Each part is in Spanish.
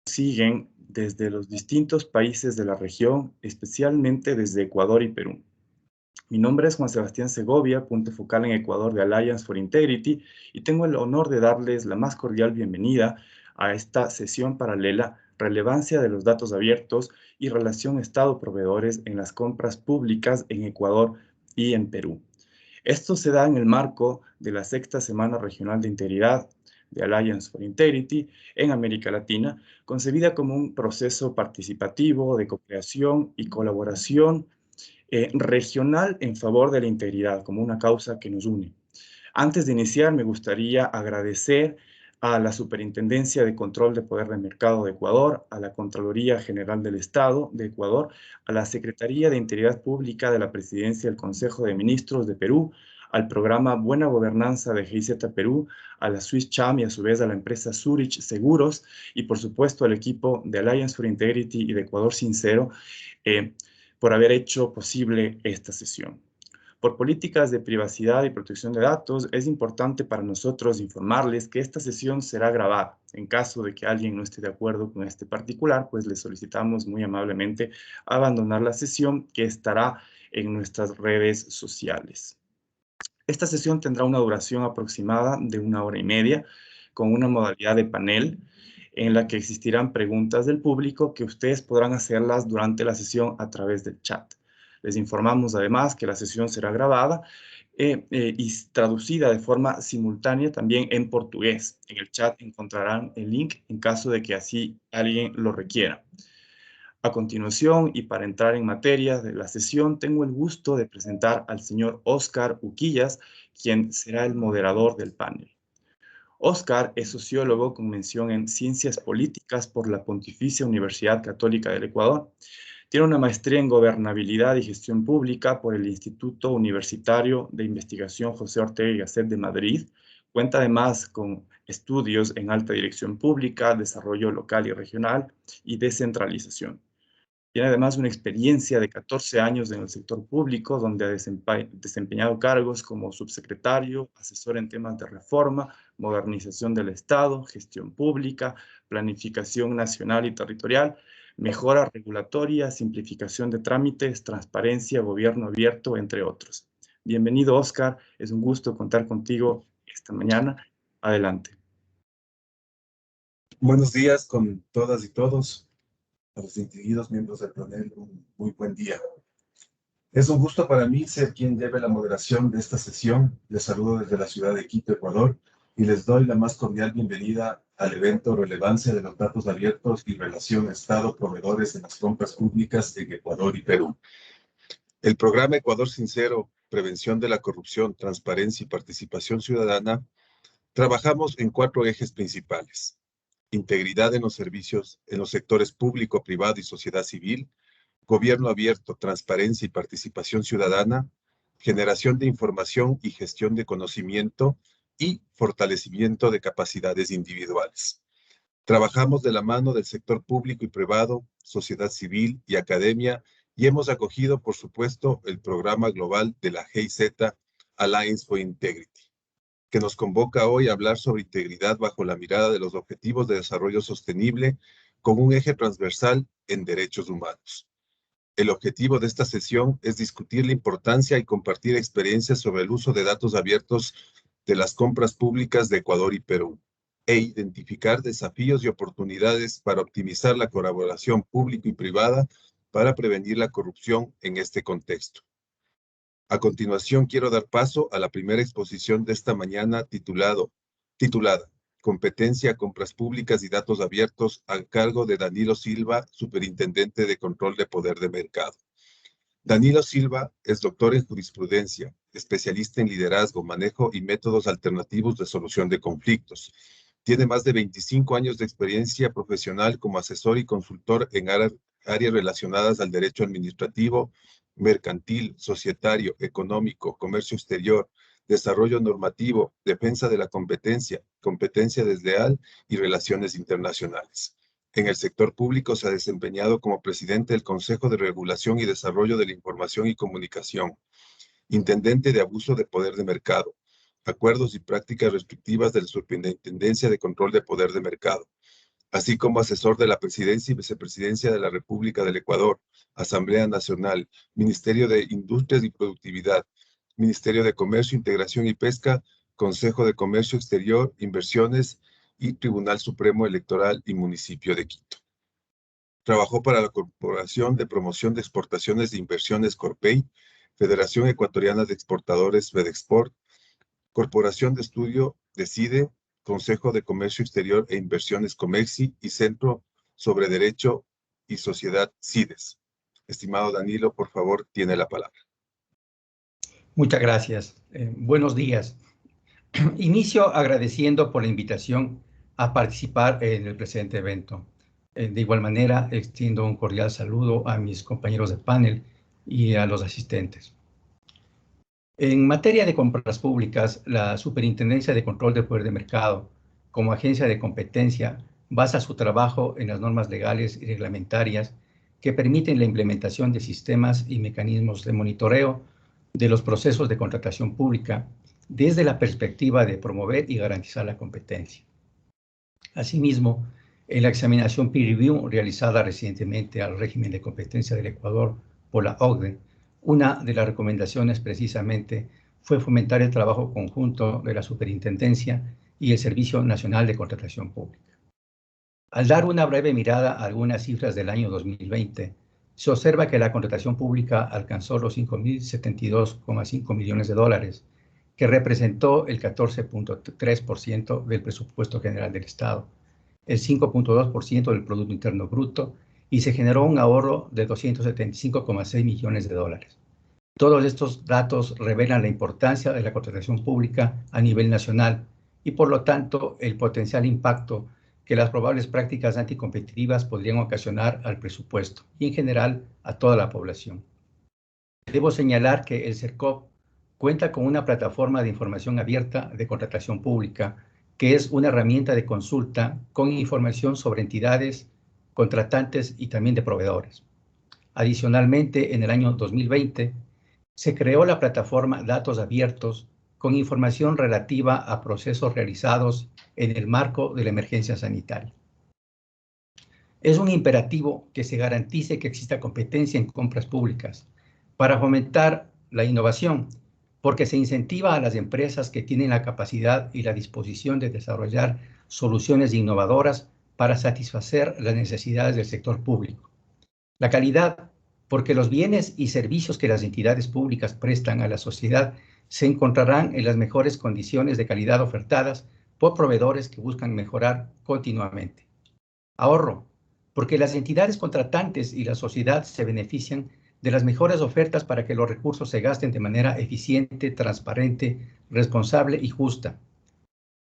Siguen desde los distintos países de la región, especialmente desde Ecuador y Perú. Mi nombre es Juan Sebastián Segovia, punto focal en Ecuador de Alliance for Integrity, y tengo el honor de darles la más cordial bienvenida a esta sesión paralela, Relevancia de los datos abiertos y relación Estado-proveedores en las compras públicas en Ecuador y en Perú. Esto se da en el marco de la sexta Semana Regional de Integridad de Alliance for Integrity en América Latina, concebida como un proceso participativo de cooperación y colaboración regional en favor de la integridad, como una causa que nos une. Antes de iniciar, me gustaría agradecer a la Superintendencia de Control de Poder de Mercado de Ecuador, a la Contraloría General del Estado de Ecuador, a la Secretaría de Integridad Pública de la Presidencia del Consejo de Ministros de Perú, al programa Buena Gobernanza de GIZ Perú, a la Swiss Cham y a su vez a la empresa Zurich Seguros y por supuesto al equipo de Alliance for Integrity y de Ecuador Sincero por haber hecho posible esta sesión. Por políticas de privacidad y protección de datos, es importante para nosotros informarles que esta sesión será grabada. En caso de que alguien no esté de acuerdo con este particular, pues le solicitamos muy amablemente abandonar la sesión que estará en nuestras redes sociales. Esta sesión tendrá una duración aproximada de 1 hora y media, con una modalidad de panel en la que existirán preguntas del público que ustedes podrán hacerlas durante la sesión a través del chat. Les informamos además que la sesión será grabada y traducida de forma simultánea también en portugués. En el chat encontrarán el link en caso de que así alguien lo requiera. A continuación, y para entrar en materia de la sesión, tengo el gusto de presentar al señor Óscar Uquillas, quien será el moderador del panel. Óscar es sociólogo con mención en Ciencias Políticas por la Pontificia Universidad Católica del Ecuador. Tiene una maestría en Gobernabilidad y Gestión Pública por el Instituto Universitario de Investigación José Ortega y Gasset de Madrid. Cuenta además con estudios en Alta Dirección Pública, Desarrollo Local y Regional y Descentralización. Tiene además una experiencia de 14 años en el sector público, donde ha desempeñado cargos como subsecretario, asesor en temas de reforma, modernización del Estado, gestión pública, planificación nacional y territorial, mejora regulatoria, simplificación de trámites, transparencia, gobierno abierto, entre otros. Bienvenido, Óscar. Es un gusto contar contigo esta mañana. Adelante. Buenos días con todas y todos. A los distinguidos miembros del panel, un muy buen día. Es un gusto para mí ser quien lleve la moderación de esta sesión. Les saludo desde la ciudad de Quito, Ecuador, y les doy la más cordial bienvenida al evento Relevancia de los Datos Abiertos y Relación Estado-Proveedores en las Compras Públicas en Ecuador y Perú. El programa Ecuador Sincero, Prevención de la Corrupción, Transparencia y Participación Ciudadana, trabajamos en 4 ejes principales: integridad en los servicios, en los sectores público, privado y sociedad civil, gobierno abierto, transparencia y participación ciudadana, generación de información y gestión de conocimiento y fortalecimiento de capacidades individuales. Trabajamos de la mano del sector público y privado, sociedad civil y academia, y hemos acogido, por supuesto, el programa global de la GIZ Alliance for Integrity, que nos convoca hoy a hablar sobre integridad bajo la mirada de los Objetivos de Desarrollo Sostenible con un eje transversal en derechos humanos. El objetivo de esta sesión es discutir la importancia y compartir experiencias sobre el uso de datos abiertos de las compras públicas de Ecuador y Perú, e identificar desafíos y oportunidades para optimizar la colaboración público y privada para prevenir la corrupción en este contexto. A continuación, quiero dar paso a la primera exposición de esta mañana titulada Competencia, Compras Públicas y Datos Abiertos, a cargo de Danilo Silva, Superintendente de Control de Poder de Mercado. Danilo Silva es doctor en jurisprudencia, especialista en liderazgo, manejo y métodos alternativos de solución de conflictos. Tiene más de 25 años de experiencia profesional como asesor y consultor en áreas relacionadas al derecho administrativo, mercantil, societario, económico, comercio exterior, desarrollo normativo, defensa de la competencia, competencia desleal y relaciones internacionales. En el sector público se ha desempeñado como presidente del Consejo de Regulación y Desarrollo de la Información y Comunicación, intendente de abuso de poder de mercado, acuerdos y prácticas restrictivas de la Superintendencia de Control de Poder de Mercado, así como asesor de la Presidencia y Vicepresidencia de la República del Ecuador, Asamblea Nacional, Ministerio de Industrias y Productividad, Ministerio de Comercio, Integración y Pesca, Consejo de Comercio Exterior, Inversiones y Tribunal Supremo Electoral y Municipio de Quito. Trabajó para la Corporación de Promoción de Exportaciones e Inversiones Corpey, Federación Ecuatoriana de Exportadores FedExport, Corporación de Estudio Decide, Consejo de Comercio Exterior e Inversiones Comexi y Centro sobre Derecho y Sociedad CIDES. Estimado Danilo, por favor, tiene la palabra. Muchas gracias. Buenos días. Inicio agradeciendo por la invitación a participar en el presente evento. De igual manera, extiendo un cordial saludo a mis compañeros de panel y a los asistentes. En materia de compras públicas, la Superintendencia de Control del Poder de Mercado, como agencia de competencia, basa su trabajo en las normas legales y reglamentarias que permiten la implementación de sistemas y mecanismos de monitoreo de los procesos de contratación pública desde la perspectiva de promover y garantizar la competencia. Asimismo, en la examinación peer review realizada recientemente al régimen de competencia del Ecuador por la OCDE, una de las recomendaciones precisamente fue fomentar el trabajo conjunto de la Superintendencia y el Servicio Nacional de Contratación Pública. Al dar una breve mirada a algunas cifras del año 2020, se observa que la contratación pública alcanzó los 5.072,5 millones de dólares, que representó el 14.3% del presupuesto general del Estado, el 5.2% del Producto Interno Bruto, y se generó un ahorro de 275,6 millones de dólares. Todos estos datos revelan la importancia de la contratación pública a nivel nacional y, por lo tanto, el potencial impacto que las probables prácticas anticompetitivas podrían ocasionar al presupuesto y, en general, a toda la población. Debo señalar que el CERCOP cuenta con una plataforma de información abierta de contratación pública, que es una herramienta de consulta con información sobre entidades, contratantes y también de proveedores. Adicionalmente, en el año 2020, se creó la plataforma Datos Abiertos con información relativa a procesos realizados en el marco de la emergencia sanitaria. Es un imperativo que se garantice que exista competencia en compras públicas para fomentar la innovación, porque se incentiva a las empresas que tienen la capacidad y la disposición de desarrollar soluciones innovadoras para satisfacer las necesidades del sector público. La calidad, porque los bienes y servicios que las entidades públicas prestan a la sociedad se encontrarán en las mejores condiciones de calidad ofertadas por proveedores que buscan mejorar continuamente. Ahorro, porque las entidades contratantes y la sociedad se benefician de las mejores ofertas para que los recursos se gasten de manera eficiente, transparente, responsable y justa.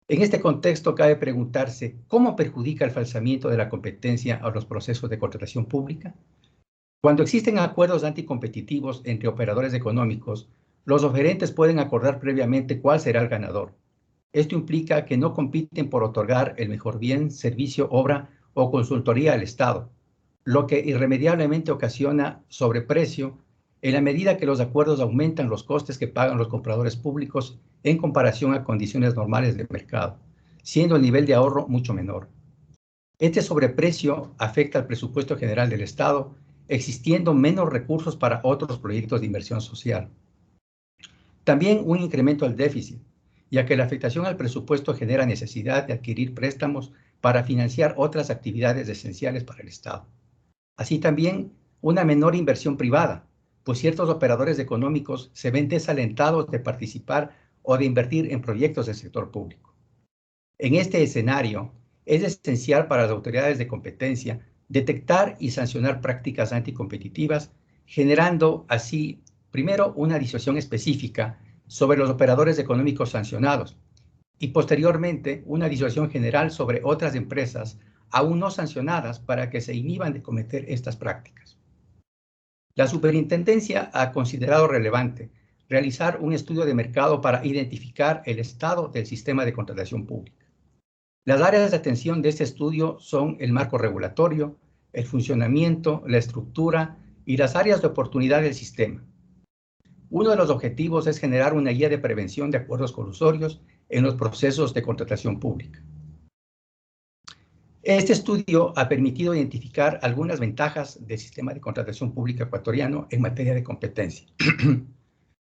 En este contexto cabe preguntarse, ¿cómo perjudica el falsamiento de la competencia a los procesos de contratación pública? Cuando existen acuerdos anticompetitivos entre operadores económicos, los oferentes pueden acordar previamente cuál será el ganador. Esto implica que no compiten por otorgar el mejor bien, servicio, obra o consultoría al Estado, lo que irremediablemente ocasiona sobreprecio en la medida que los acuerdos aumentan los costes que pagan los compradores públicos en comparación a condiciones normales de mercado, siendo el nivel de ahorro mucho menor. Este sobreprecio afecta al presupuesto general del Estado, existiendo menos recursos para otros proyectos de inversión social. También un incremento al déficit, ya que la afectación al presupuesto genera necesidad de adquirir préstamos para financiar otras actividades esenciales para el Estado. Así también una menor inversión privada, pues ciertos operadores económicos se ven desalentados de participar o de invertir en proyectos del sector público. En este escenario, es esencial para las autoridades de competencia detectar y sancionar prácticas anticompetitivas, generando así, primero, una disuasión específica sobre los operadores económicos sancionados y posteriormente una disuasión general sobre otras empresas aún no sancionadas para que se inhiban de cometer estas prácticas. La Superintendencia ha considerado relevante realizar un estudio de mercado para identificar el estado del sistema de contratación pública. Las áreas de atención de este estudio son el marco regulatorio, el funcionamiento, la estructura y las áreas de oportunidad del sistema. Uno de los objetivos es generar una guía de prevención de acuerdos colusorios en los procesos de contratación pública. Este estudio ha permitido identificar algunas ventajas del sistema de contratación pública ecuatoriano en materia de competencia.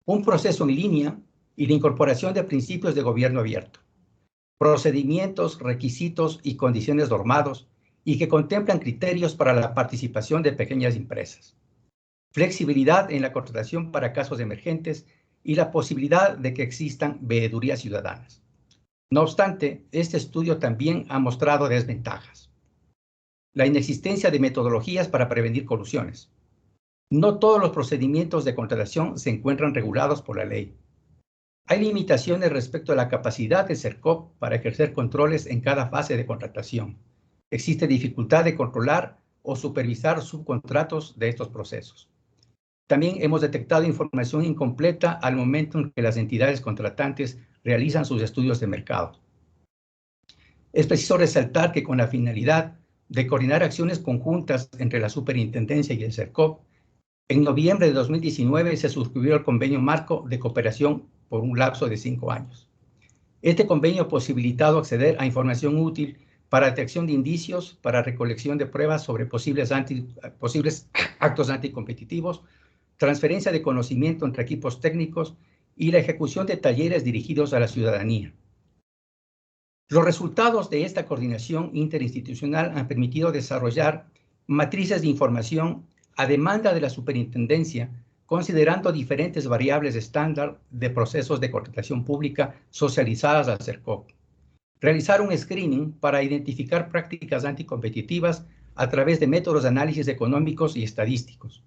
Un proceso en línea y la incorporación de principios de gobierno abierto, procedimientos, requisitos y condiciones normados y que contemplan criterios para la participación de pequeñas empresas, flexibilidad en la contratación para casos emergentes y la posibilidad de que existan veedurías ciudadanas. No obstante, este estudio también ha mostrado desventajas. La inexistencia de metodologías para prevenir colusiones. No todos los procedimientos de contratación se encuentran regulados por la ley. Hay limitaciones respecto a la capacidad del CERCOP para ejercer controles en cada fase de contratación. Existe dificultad de controlar o supervisar subcontratos de estos procesos. También hemos detectado información incompleta al momento en que las entidades contratantes realizan sus estudios de mercado. Es preciso resaltar que con la finalidad de coordinar acciones conjuntas entre la Superintendencia y el CERCOP, en noviembre de 2019 se suscribió el convenio marco de cooperación por un lapso de 5 años. Este convenio ha posibilitado acceder a información útil para detección de indicios, para recolección de pruebas sobre posibles actos anticompetitivos, transferencia de conocimiento entre equipos técnicos y la ejecución de talleres dirigidos a la ciudadanía. Los resultados de esta coordinación interinstitucional han permitido desarrollar matrices de información a demanda de la superintendencia, considerando diferentes variables estándar de procesos de contratación pública socializadas al CERCOP. Realizar un screening para identificar prácticas anticompetitivas a través de métodos de análisis económicos y estadísticos.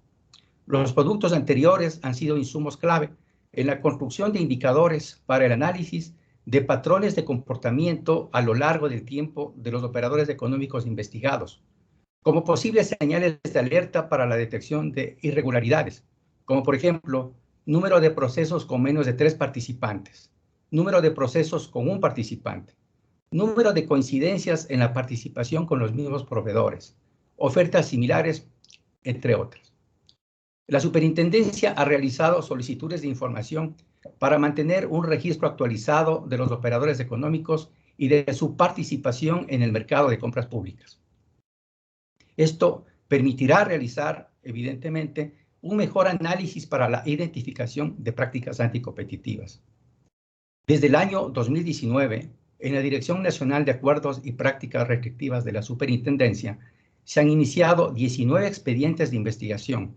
Los productos anteriores han sido insumos clave en la construcción de indicadores para el análisis de patrones de comportamiento a lo largo del tiempo de los operadores económicos investigados, como posibles señales de alerta para la detección de irregularidades, como por ejemplo, número de procesos con menos de 3 participantes, número de procesos con 1 participante, número de coincidencias en la participación con los mismos proveedores, ofertas similares, entre otras. La superintendencia ha realizado solicitudes de información para mantener un registro actualizado de los operadores económicos y de su participación en el mercado de compras públicas. Esto permitirá realizar, evidentemente, un mejor análisis para la identificación de prácticas anticompetitivas. Desde el año 2019, en la Dirección Nacional de Acuerdos y Prácticas Restrictivas de la Superintendencia, se han iniciado 19 expedientes de investigación,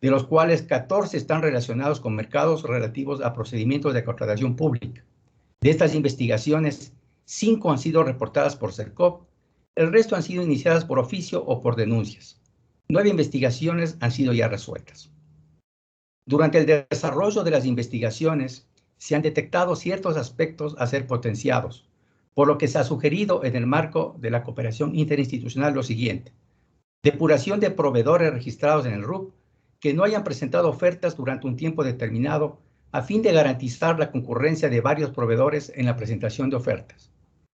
de los cuales 14 están relacionados con mercados relativos a procedimientos de contratación pública. De estas investigaciones, 5 han sido reportadas por CERCOP, el resto han sido iniciadas por oficio o por denuncias. 9 investigaciones han sido ya resueltas. Durante el desarrollo de las investigaciones, se han detectado ciertos aspectos a ser potenciados, por lo que se ha sugerido en el marco de la cooperación interinstitucional lo siguiente: depuración de proveedores registrados en el RUP que no hayan presentado ofertas durante un tiempo determinado a fin de garantizar la concurrencia de varios proveedores en la presentación de ofertas.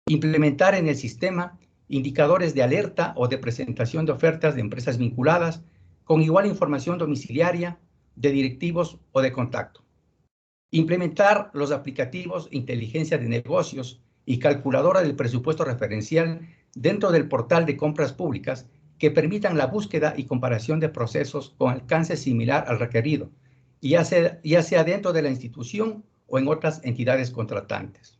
Implementar en el sistema indicadores de alerta o de presentación de ofertas de empresas vinculadas con igual información domiciliaria, de directivos o de contacto. Implementar los aplicativos Inteligencia de Negocios y Calculadora del Presupuesto Referencial dentro del portal de compras públicas que permitan la búsqueda y comparación de procesos con alcance similar al requerido, ya sea dentro de la institución o en otras entidades contratantes.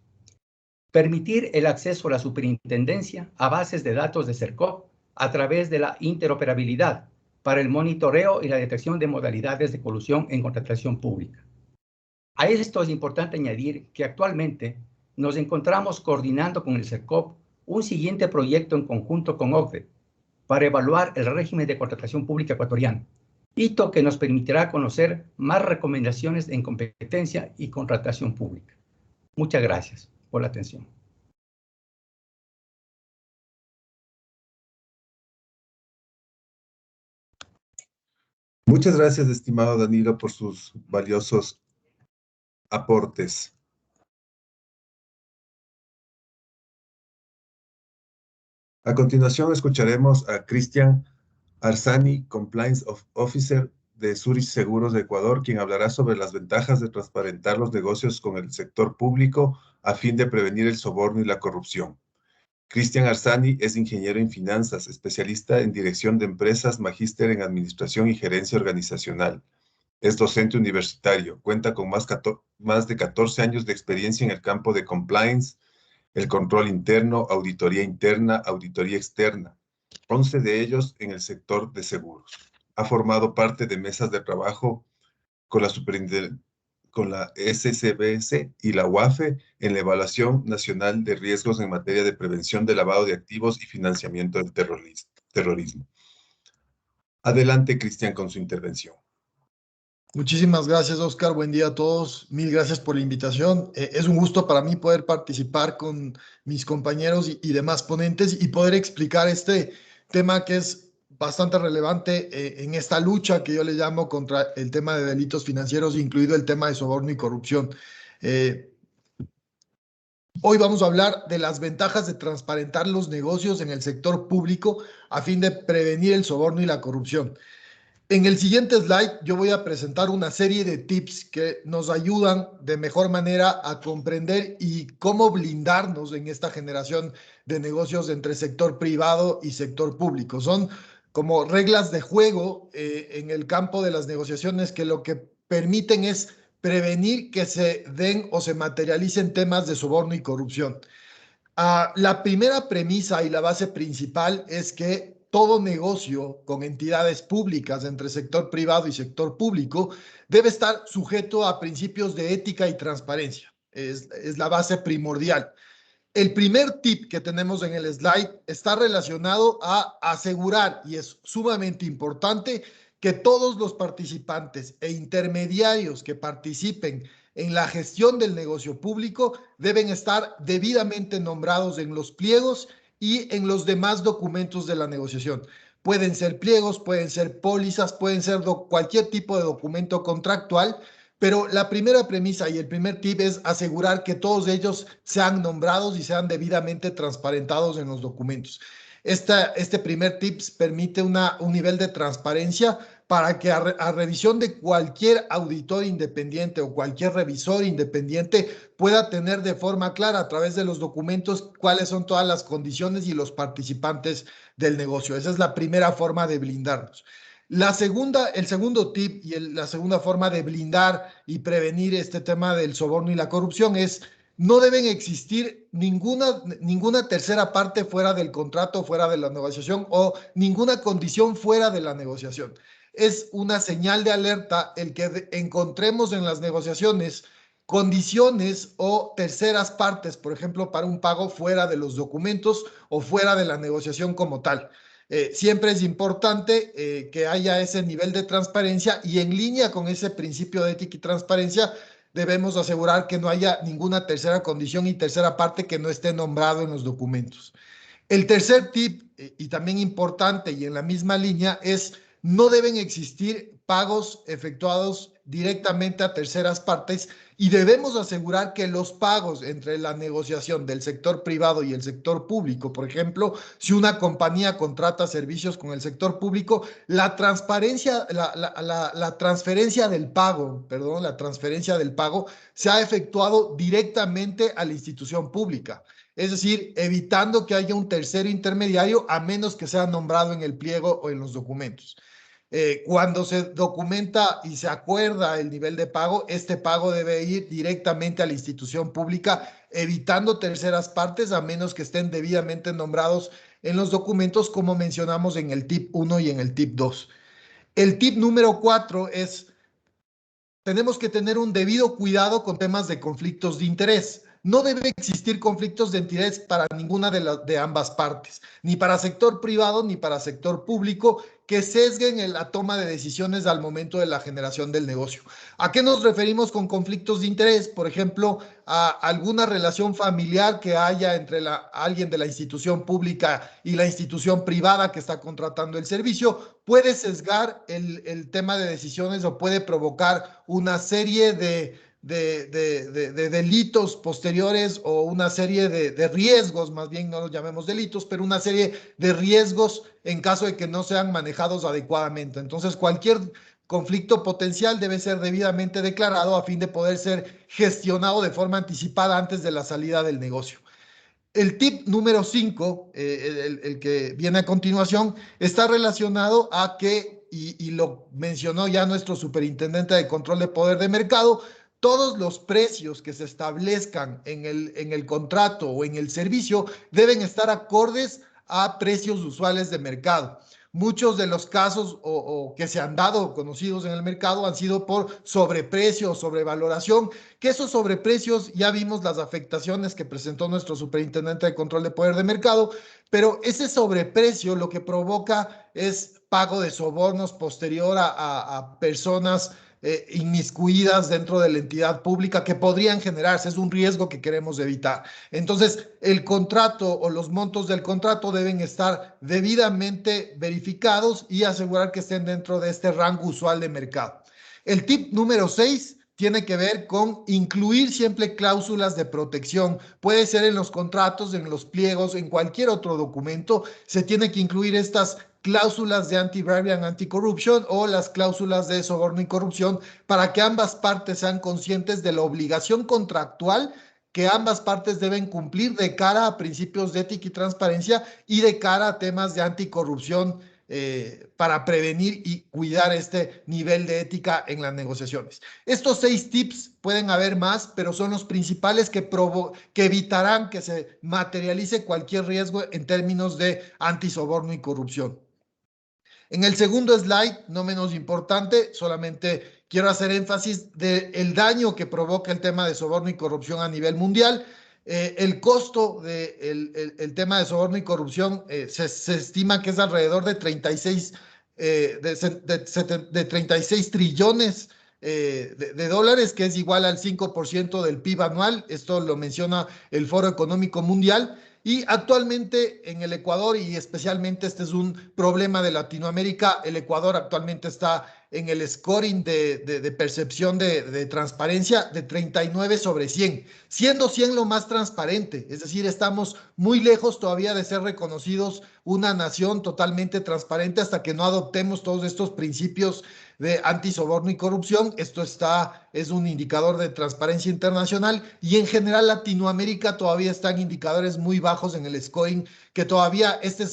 Permitir el acceso a la superintendencia a bases de datos de CERCOP a través de la interoperabilidad para el monitoreo y la detección de modalidades de colusión en contratación pública. A esto es importante añadir que actualmente nos encontramos coordinando con el CERCOP un siguiente proyecto en conjunto con OCDE para evaluar el régimen de contratación pública ecuatoriano, hito que nos permitirá conocer más recomendaciones en competencia y contratación pública. Muchas gracias por la atención. Muchas gracias, estimado Danilo, por sus valiosos aportes. A continuación escucharemos a Cristian Arzani, Compliance Officer de Zurich Seguros de Ecuador, quien hablará sobre las ventajas de transparentar los negocios con el sector público a fin de prevenir el soborno y la corrupción. Cristian Arzani es ingeniero en finanzas, especialista en dirección de empresas, magíster en administración y gerencia organizacional. Es docente universitario, cuenta con más de 14 años de experiencia en el campo de compliance, el control interno, auditoría interna, auditoría externa, 11 de ellos en el sector de seguros. Ha formado parte de mesas de trabajo con la SCBS y la UAFE en la Evaluación Nacional de Riesgos en materia de prevención de lavado de activos y financiamiento del terrorismo. Adelante, Cristian, con su intervención. Muchísimas gracias, Oscar. Buen día a todos. Mil gracias por la invitación. Es un gusto para mí poder participar con mis compañeros y demás ponentes y poder explicar este tema que es bastante relevante en esta lucha que yo le llamo contra el tema de delitos financieros, incluido el tema de soborno y corrupción. Hoy vamos a hablar de las ventajas de transparentar los negocios en el sector público a fin de prevenir el soborno y la corrupción. En el siguiente slide yo voy a presentar una serie de tips que nos ayudan de mejor manera a comprender y cómo blindarnos en esta generación de negocios entre sector privado y sector público. Son como reglas de juego en el campo de las negociaciones que lo que permiten es prevenir que se den o se materialicen temas de soborno y corrupción. La primera premisa y la base principal es que todo negocio con entidades públicas entre sector privado y sector público debe estar sujeto a principios de ética y transparencia. Es la base primordial. El primer tip que tenemos en el slide está relacionado a asegurar, y es sumamente importante, que todos los participantes e intermediarios que participen en la gestión del negocio público deben estar debidamente nombrados en los pliegos y en los demás documentos de la negociación. Pueden ser pliegos, pueden ser pólizas, pueden ser cualquier tipo de documento contractual, pero la primera premisa y el primer tip es asegurar que todos ellos sean nombrados y sean debidamente transparentados en los documentos. Este primer tip permite un nivel de transparencia para que a revisión de cualquier auditor independiente o cualquier revisor independiente pueda tener de forma clara a través de los documentos cuáles son todas las condiciones y los participantes del negocio. Esa es la primera forma de blindarnos. El segundo tip y la segunda forma de blindar y prevenir este tema del soborno y la corrupción es no deben existir ninguna tercera parte fuera del contrato, fuera de la negociación o ninguna condición fuera de la negociación. Es una señal de alerta el que encontremos en las negociaciones condiciones o terceras partes, por ejemplo, para un pago fuera de los documentos o fuera de la negociación como tal. Siempre es importante que haya ese nivel de transparencia y en línea con ese principio de ética y transparencia debemos asegurar que no haya ninguna tercera condición y tercera parte que no esté nombrado en los documentos. El tercer tip, y también importante y en la misma línea, es no deben existir pagos efectuados directamente a terceras partes y debemos asegurar que los pagos entre la negociación del sector privado y el sector público, por ejemplo, si una compañía contrata servicios con el sector público, la transferencia del pago se ha efectuado directamente a la institución pública. Es decir, evitando que haya un tercero intermediario a menos que sea nombrado en el pliego o en los documentos. Cuando se documenta y se acuerda el nivel de pago, este pago debe ir directamente a la institución pública, evitando terceras partes a menos que estén debidamente nombrados en los documentos, como mencionamos en el tip 1 y en el tip 2. El tip número 4 es, tenemos que tener un debido cuidado con temas de conflictos de interés. No debe existir conflictos de interés para ninguna de ambas partes, ni para sector privado ni para sector público, que sesguen en la toma de decisiones al momento de la generación del negocio. ¿A qué nos referimos con conflictos de interés? Por ejemplo, a alguna relación familiar que haya entre alguien de la institución pública y la institución privada que está contratando el servicio, puede sesgar el tema de decisiones o puede provocar una serie de delitos posteriores o una serie de riesgos, más bien no los llamemos delitos, pero una serie de riesgos en caso de que no sean manejados adecuadamente. Entonces, cualquier conflicto potencial debe ser debidamente declarado a fin de poder ser gestionado de forma anticipada antes de la salida del negocio. El tip número 5, el que viene a continuación, está relacionado a que, y lo mencionó ya nuestro superintendente de control de poder de mercado, todos los precios que se establezcan en el contrato o en el servicio deben estar acordes a precios usuales de mercado. Muchos de los casos o que se han dado conocidos en el mercado han sido por sobreprecio o sobrevaloración, que esos sobreprecios ya vimos las afectaciones que presentó nuestro superintendente de control de poder de mercado, pero ese sobreprecio lo que provoca es pago de sobornos posterior a personas inmiscuidas dentro de la entidad pública que podrían generarse. Es un riesgo que queremos evitar. Entonces, el contrato o los montos del contrato deben estar debidamente verificados y asegurar que estén dentro de este rango usual de mercado. El tip número 6 tiene que ver con incluir siempre cláusulas de protección. Puede ser en los contratos, en los pliegos, en cualquier otro documento. Se tiene que incluir estas cláusulas de anti-bribery and anti-corruption o las cláusulas de soborno y corrupción para que ambas partes sean conscientes de la obligación contractual que ambas partes deben cumplir de cara a principios de ética y transparencia y de cara a temas de anticorrupción para prevenir y cuidar este nivel de ética en las negociaciones. Estos 6 tips pueden haber más, pero son los principales que evitarán que se materialice cualquier riesgo en términos de antisoborno y corrupción. En el segundo slide, no menos importante, solamente quiero hacer énfasis del daño que provoca el tema de soborno y corrupción a nivel mundial. El costo del tema de soborno y corrupción se estima que es alrededor de 36 trillones de dólares, que es igual al 5% del PIB anual. Esto lo menciona el Foro Económico Mundial. Y actualmente en el Ecuador, y especialmente este es un problema de Latinoamérica, el Ecuador actualmente está en el scoring de percepción de transparencia de 39 sobre 100, siendo 100 lo más transparente. Es decir, estamos muy lejos todavía de ser reconocidos una nación totalmente transparente hasta que no adoptemos todos estos principios de antisoborno y corrupción. Esto es un indicador de transparencia internacional y en general Latinoamérica todavía están indicadores muy bajos en el scoring, que todavía este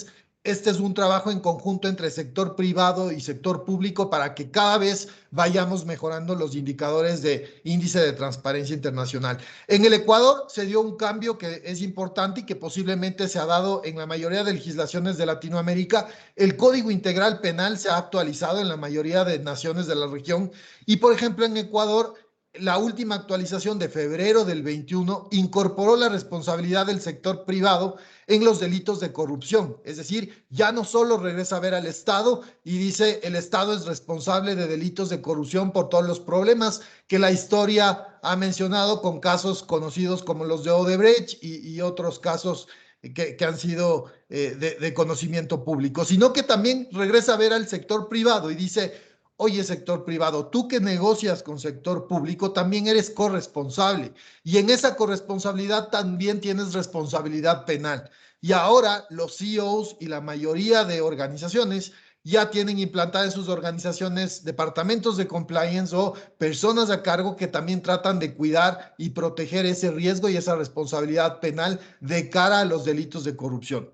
es un trabajo en conjunto entre sector privado y sector público para que cada vez vayamos mejorando los indicadores de índice de transparencia internacional. En el Ecuador se dio un cambio que es importante y que posiblemente se ha dado en la mayoría de legislaciones de Latinoamérica. El Código Integral Penal se ha actualizado en la mayoría de naciones de la región y, por ejemplo, en Ecuador, la última actualización de febrero del 21 incorporó la responsabilidad del sector privado en los delitos de corrupción. Es decir, ya no solo regresa a ver al Estado y dice el Estado es responsable de delitos de corrupción por todos los problemas que la historia ha mencionado con casos conocidos como los de Odebrecht y otros casos que han sido de conocimiento público, sino que también regresa a ver al sector privado y dice: oye, sector privado, tú que negocias con sector público también eres corresponsable y en esa corresponsabilidad también tienes responsabilidad penal. Y ahora los CEOs y la mayoría de organizaciones ya tienen implantadas en sus organizaciones departamentos de compliance o personas a cargo que también tratan de cuidar y proteger ese riesgo y esa responsabilidad penal de cara a los delitos de corrupción.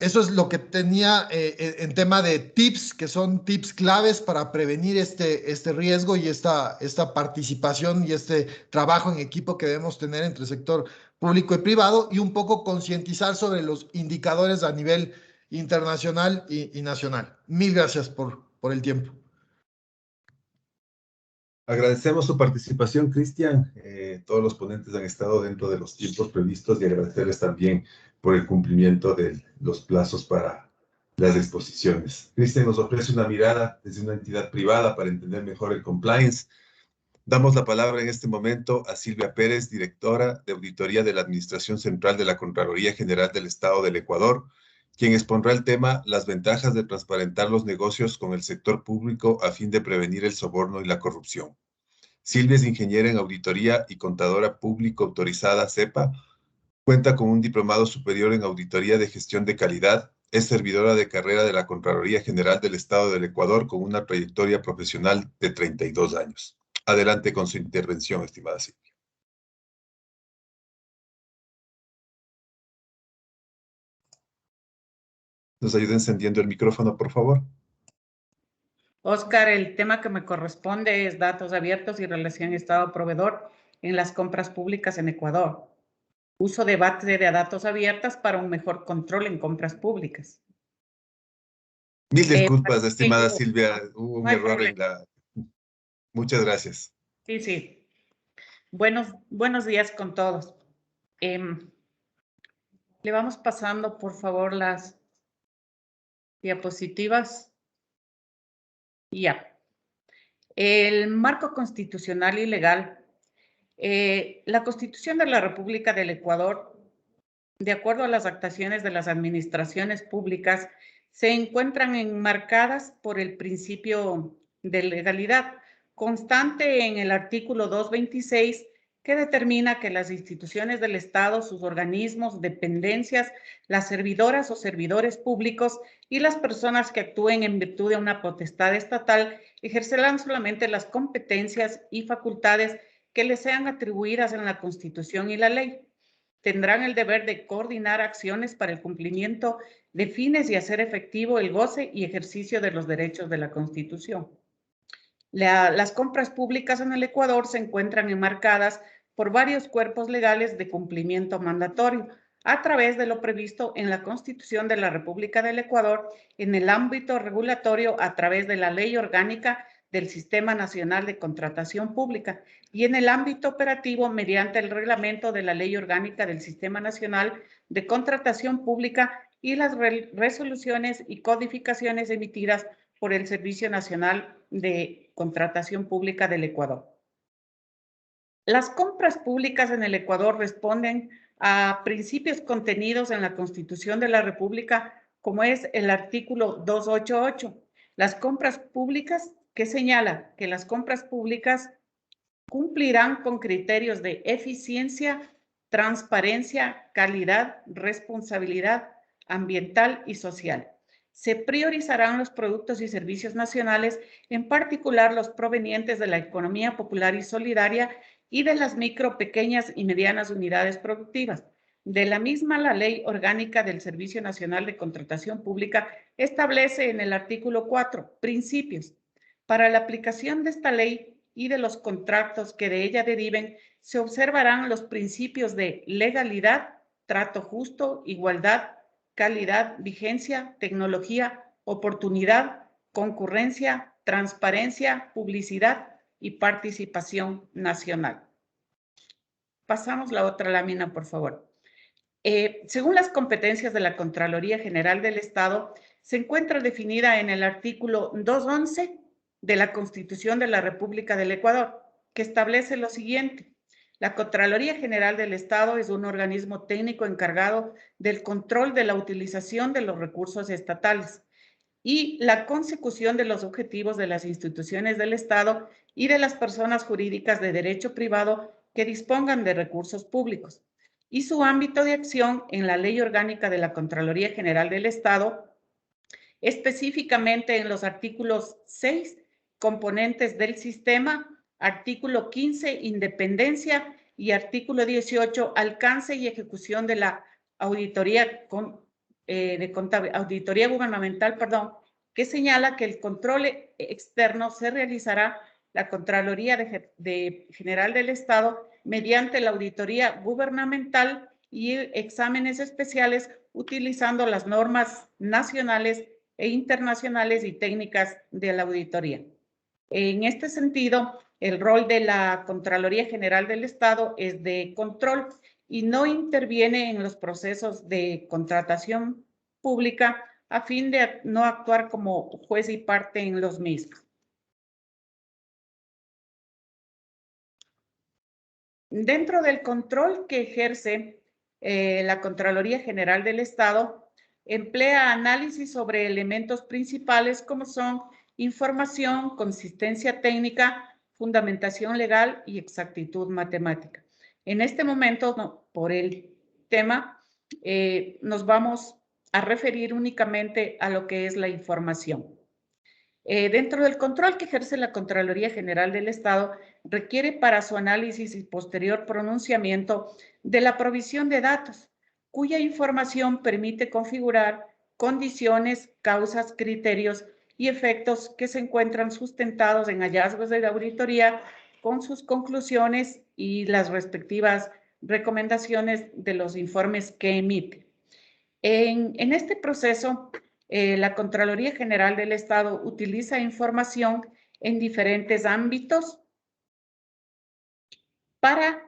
Eso es lo que tenía en tema de tips, que son tips claves para prevenir este riesgo y esta participación y este trabajo en equipo que debemos tener entre el sector público y privado, y un poco concientizar sobre los indicadores a nivel internacional y nacional. Mil gracias por el tiempo. Agradecemos su participación, Cristian. Todos los ponentes han estado dentro de los tiempos previstos y agradecerles también por el cumplimiento de los plazos para las exposiciones. Cristian nos ofrece una mirada desde una entidad privada para entender mejor el compliance. Damos la palabra en este momento a Silvia Pérez, directora de Auditoría de la Administración Central de la Contraloría General del Estado del Ecuador, quien expondrá el tema las ventajas de transparentar los negocios con el sector público a fin de prevenir el soborno y la corrupción. Silvia es ingeniera en auditoría y contadora público autorizada CEPA, cuenta con un diplomado superior en auditoría de gestión de calidad Es servidora de carrera de la Contraloría General del Estado del Ecuador con una trayectoria profesional de 32 años. Adelante con su intervención, estimada Silvia. ¿Nos ayuda encendiendo el micrófono, por favor? Oscar, el tema que me corresponde es datos abiertos y relación Estado-proveedor en las compras públicas en Ecuador. Uso de base de datos abiertas para un mejor control en compras públicas. Mil disculpas, estimada ello, Silvia. Hubo un no hay error en problema. la... Muchas gracias. Sí, sí. Buenos días con todos. Le vamos pasando, por favor, las diapositivas. Ya. El marco constitucional y legal. La Constitución de la República del Ecuador, de acuerdo a las actuaciones de las administraciones públicas, se encuentran enmarcadas por el principio de legalidad, constante en el artículo 226, que determina que las instituciones del Estado, sus organismos, dependencias, las servidoras o servidores públicos y las personas que actúen en virtud de una potestad estatal ejercerán solamente las competencias y facultades que les sean atribuidas en la Constitución y la ley. Tendrán el deber de coordinar acciones para el cumplimiento de fines y hacer efectivo el goce y ejercicio de los derechos de la Constitución. Las compras públicas en el Ecuador se encuentran enmarcadas por varios cuerpos legales de cumplimiento mandatorio a través de lo previsto en la Constitución de la República del Ecuador, en el ámbito regulatorio a través de la Ley Orgánica del Sistema Nacional de Contratación Pública y en el ámbito operativo mediante el reglamento de la Ley Orgánica del Sistema Nacional de Contratación Pública y las resoluciones y codificaciones emitidas por el Servicio Nacional de Contratación Pública del Ecuador. Las compras públicas en el Ecuador responden a principios contenidos en la Constitución de la República, como es el artículo 288. Las compras públicas, que señala que las compras públicas cumplirán con criterios de eficiencia, transparencia, calidad, responsabilidad ambiental y social. Se priorizarán los productos y servicios nacionales, en particular los provenientes de la economía popular y solidaria y de las micro, pequeñas y medianas unidades productivas. De la misma, la Ley Orgánica del Servicio Nacional de Contratación Pública establece en el artículo 4 principios. Para la aplicación de esta ley y de los contratos que de ella deriven, se observarán los principios de legalidad, trato justo, igualdad, calidad, vigencia, tecnología, oportunidad, concurrencia, transparencia, publicidad y participación nacional. Pasamos la otra lámina, por favor. Según las competencias de la Contraloría General del Estado, se encuentra definida en el artículo 211 de la Constitución de la República del Ecuador, que establece lo siguiente. La Contraloría General del Estado es un organismo técnico encargado del control de la utilización de los recursos estatales y la consecución de los objetivos de las instituciones del Estado y de las personas jurídicas de derecho privado que dispongan de recursos públicos, y su ámbito de acción en la Ley Orgánica de la Contraloría General del Estado, específicamente en los artículos 6, componentes del sistema, artículo 15, independencia, y artículo 18, alcance y ejecución de la auditoría gubernamental, que señala que el control externo se realizará la Contraloría General del Estado mediante la auditoría gubernamental y exámenes especiales utilizando las normas nacionales e internacionales y técnicas de la auditoría. En este sentido, el rol de la Contraloría General del Estado es de control y no interviene en los procesos de contratación pública a fin de no actuar como juez y parte en los mismos. Dentro del control que ejerce la Contraloría General del Estado, emplea análisis sobre elementos principales como son información, consistencia técnica, fundamentación legal y exactitud matemática. En este momento, por el tema, nos vamos a referir únicamente a lo que es la información. Dentro del control que ejerce la Contraloría General del Estado, requiere para su análisis y posterior pronunciamiento de la provisión de datos, cuya información permite configurar condiciones, causas, criterios y efectos que se encuentran sustentados en hallazgos de la auditoría con sus conclusiones y las respectivas recomendaciones de los informes que emite. En este proceso, la Contraloría General del Estado utiliza información en diferentes ámbitos para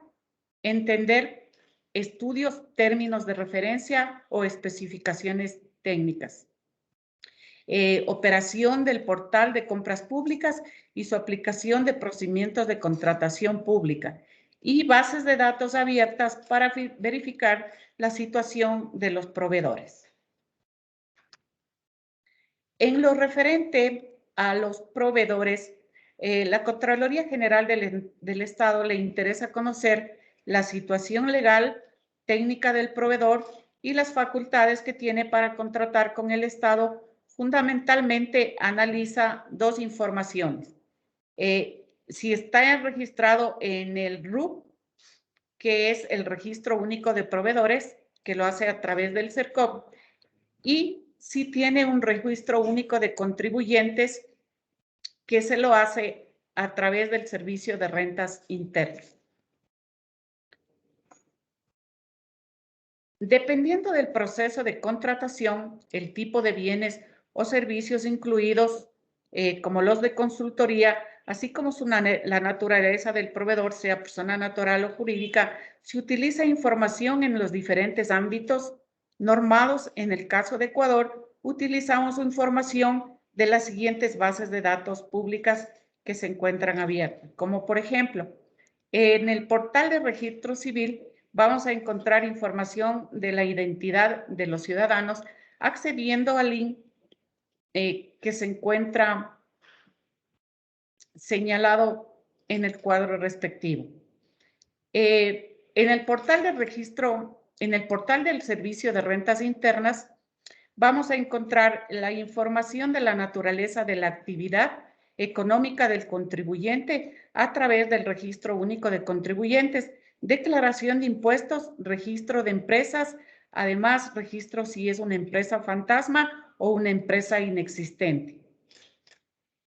entender estudios, términos de referencia o especificaciones técnicas. Operación del portal de compras públicas y su aplicación de procedimientos de contratación pública y bases de datos abiertas para verificar la situación de los proveedores. En lo referente a los proveedores, la Contraloría General del Estado le interesa conocer la situación legal, técnica del proveedor y las facultades que tiene para contratar con el Estado. Fundamentalmente analiza dos informaciones. Si está registrado en el RUP, que es el Registro Único de Proveedores, que lo hace a través del CERCOP, y si tiene un registro único de contribuyentes, que se lo hace a través del Servicio de Rentas Internas. Dependiendo del proceso de contratación, el tipo de bienes o servicios incluidos, como los de consultoría, así como la naturaleza del proveedor, sea persona natural o jurídica, se utiliza información en los diferentes ámbitos normados. En el caso de Ecuador, utilizamos información de las siguientes bases de datos públicas que se encuentran abiertas, como por ejemplo, en el portal de registro civil vamos a encontrar información de la identidad de los ciudadanos accediendo al link que se encuentra señalado en el cuadro respectivo. En el portal de registro, en el portal del Servicio de Rentas Internas, vamos a encontrar la información de la naturaleza de la actividad económica del contribuyente a través del Registro Único de Contribuyentes, declaración de impuestos, registro de empresas, además registro si es una empresa fantasma o una empresa inexistente.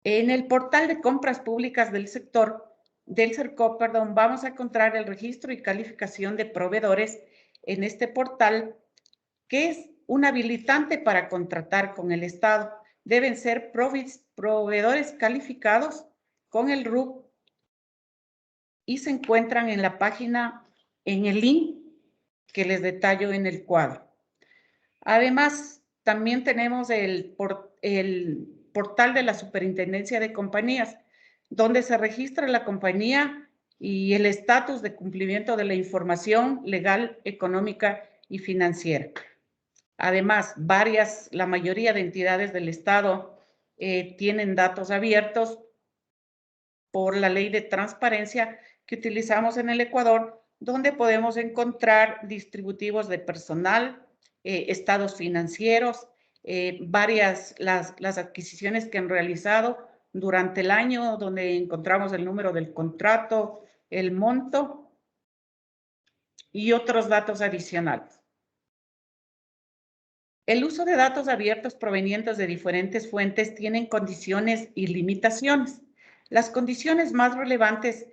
En el portal de compras públicas del CERCOP, vamos a encontrar el registro y calificación de proveedores en este portal, que es un habilitante para contratar con el Estado. Deben ser proveedores calificados con el RUP y se encuentran en la página, en el link que les detallo en el cuadro. Además, también tenemos el portal de la Superintendencia de Compañías, donde se registra la compañía y el estatus de cumplimiento de la información legal, económica y financiera. Además, la mayoría de entidades del Estado tienen datos abiertos por la ley de transparencia que utilizamos en el Ecuador, donde podemos encontrar distributivos de personal, estados financieros, las adquisiciones que han realizado durante el año, donde encontramos el número del contrato, el monto y otros datos adicionales. El uso de datos abiertos provenientes de diferentes fuentes tienen condiciones y limitaciones. Las condiciones más relevantes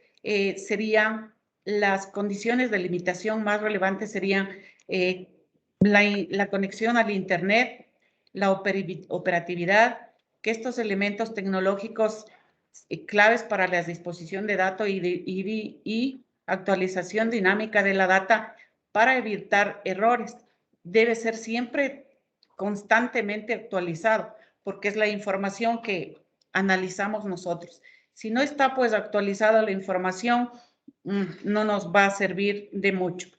las condiciones de limitación más relevantes serían la conexión al Internet, la operatividad, que estos elementos tecnológicos claves para la disposición de datos y actualización dinámica de la data para evitar errores. Debe ser siempre constantemente actualizado, porque es la información que analizamos nosotros. Si no está pues actualizada la información, no nos va a servir de mucho.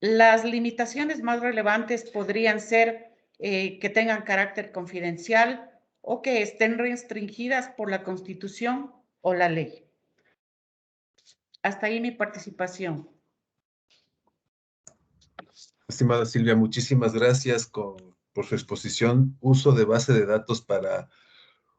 Las limitaciones más relevantes podrían ser que tengan carácter confidencial o que estén restringidas por la Constitución o la ley. Hasta ahí mi participación. Estimada Silvia, muchísimas gracias por su exposición. Uso de base de datos para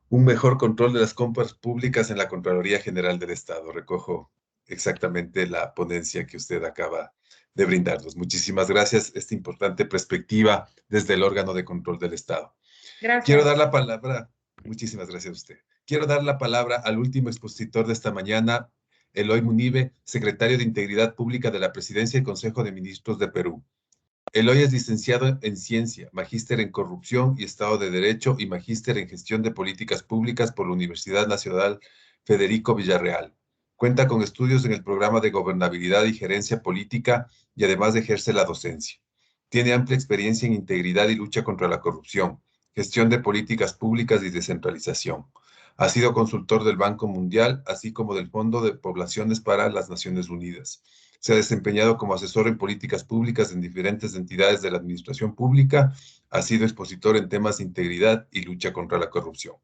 un mejor control de las compras públicas en la Contraloría General del Estado. Recojo exactamente la ponencia que usted acaba de brindarnos. Muchísimas gracias. Esta importante perspectiva desde el órgano de control del Estado. Quiero dar Gracias. la palabra, muchísimas gracias a usted. Quiero dar la palabra al último expositor de esta mañana, Eloy Munive, secretario de Integridad Pública de la Presidencia y Consejo de Ministros de Perú. Eloy es licenciado en Ciencia, magíster en Corrupción y Estado de Derecho y magíster en Gestión de Políticas Públicas por la Universidad Nacional Federico Villarreal. Cuenta con estudios en el programa de Gobernabilidad y Gerencia Política y además ejerce la docencia. Tiene amplia experiencia en integridad y lucha contra la corrupción, gestión de políticas públicas y descentralización. Ha sido consultor del Banco Mundial, así como del Fondo de Poblaciones para las Naciones Unidas. Se ha desempeñado como asesor en políticas públicas en diferentes entidades de la administración pública. Ha sido expositor en temas de integridad y lucha contra la corrupción.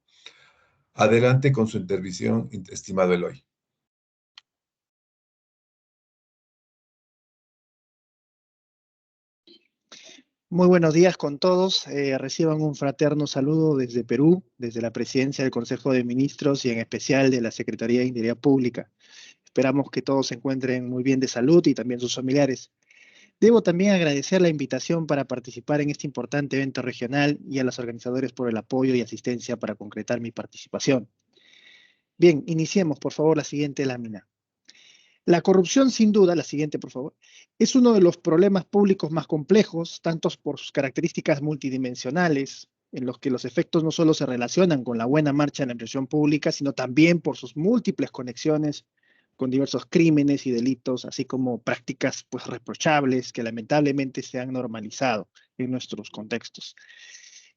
Adelante con su intervención, estimado Eloy. Muy buenos días con todos. Reciban un fraterno saludo desde Perú, desde la Presidencia del Consejo de Ministros y en especial de la Secretaría de Integridad Pública. Esperamos que todos se encuentren muy bien de salud y también sus familiares. Debo también agradecer la invitación para participar en este importante evento regional y a los organizadores por el apoyo y asistencia para concretar mi participación. Bien, iniciemos por favor la siguiente lámina. La corrupción, sin duda, la siguiente, por favor, es uno de los problemas públicos más complejos, tanto por sus características multidimensionales, en los que los efectos no solo se relacionan con la buena marcha de la administración pública, sino también por sus múltiples conexiones con diversos crímenes y delitos, así como prácticas pues, reprochables que lamentablemente se han normalizado en nuestros contextos.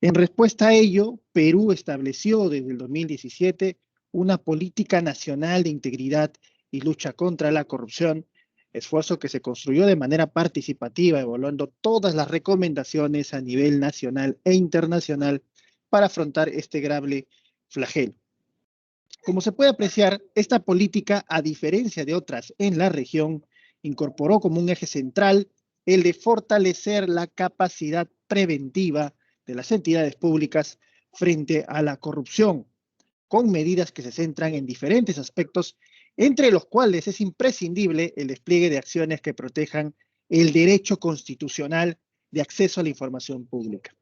En respuesta a ello, Perú estableció desde el 2017 una política nacional de integridad y lucha contra la corrupción, esfuerzo que se construyó de manera participativa, evaluando todas las recomendaciones a nivel nacional e internacional para afrontar este grave flagelo. Como se puede apreciar, esta política, a diferencia de otras en la región, incorporó como un eje central el de fortalecer la capacidad preventiva de las entidades públicas frente a la corrupción, con medidas que se centran en diferentes aspectos, entre los cuales es imprescindible el despliegue de acciones que protejan el derecho constitucional de acceso a la información pública.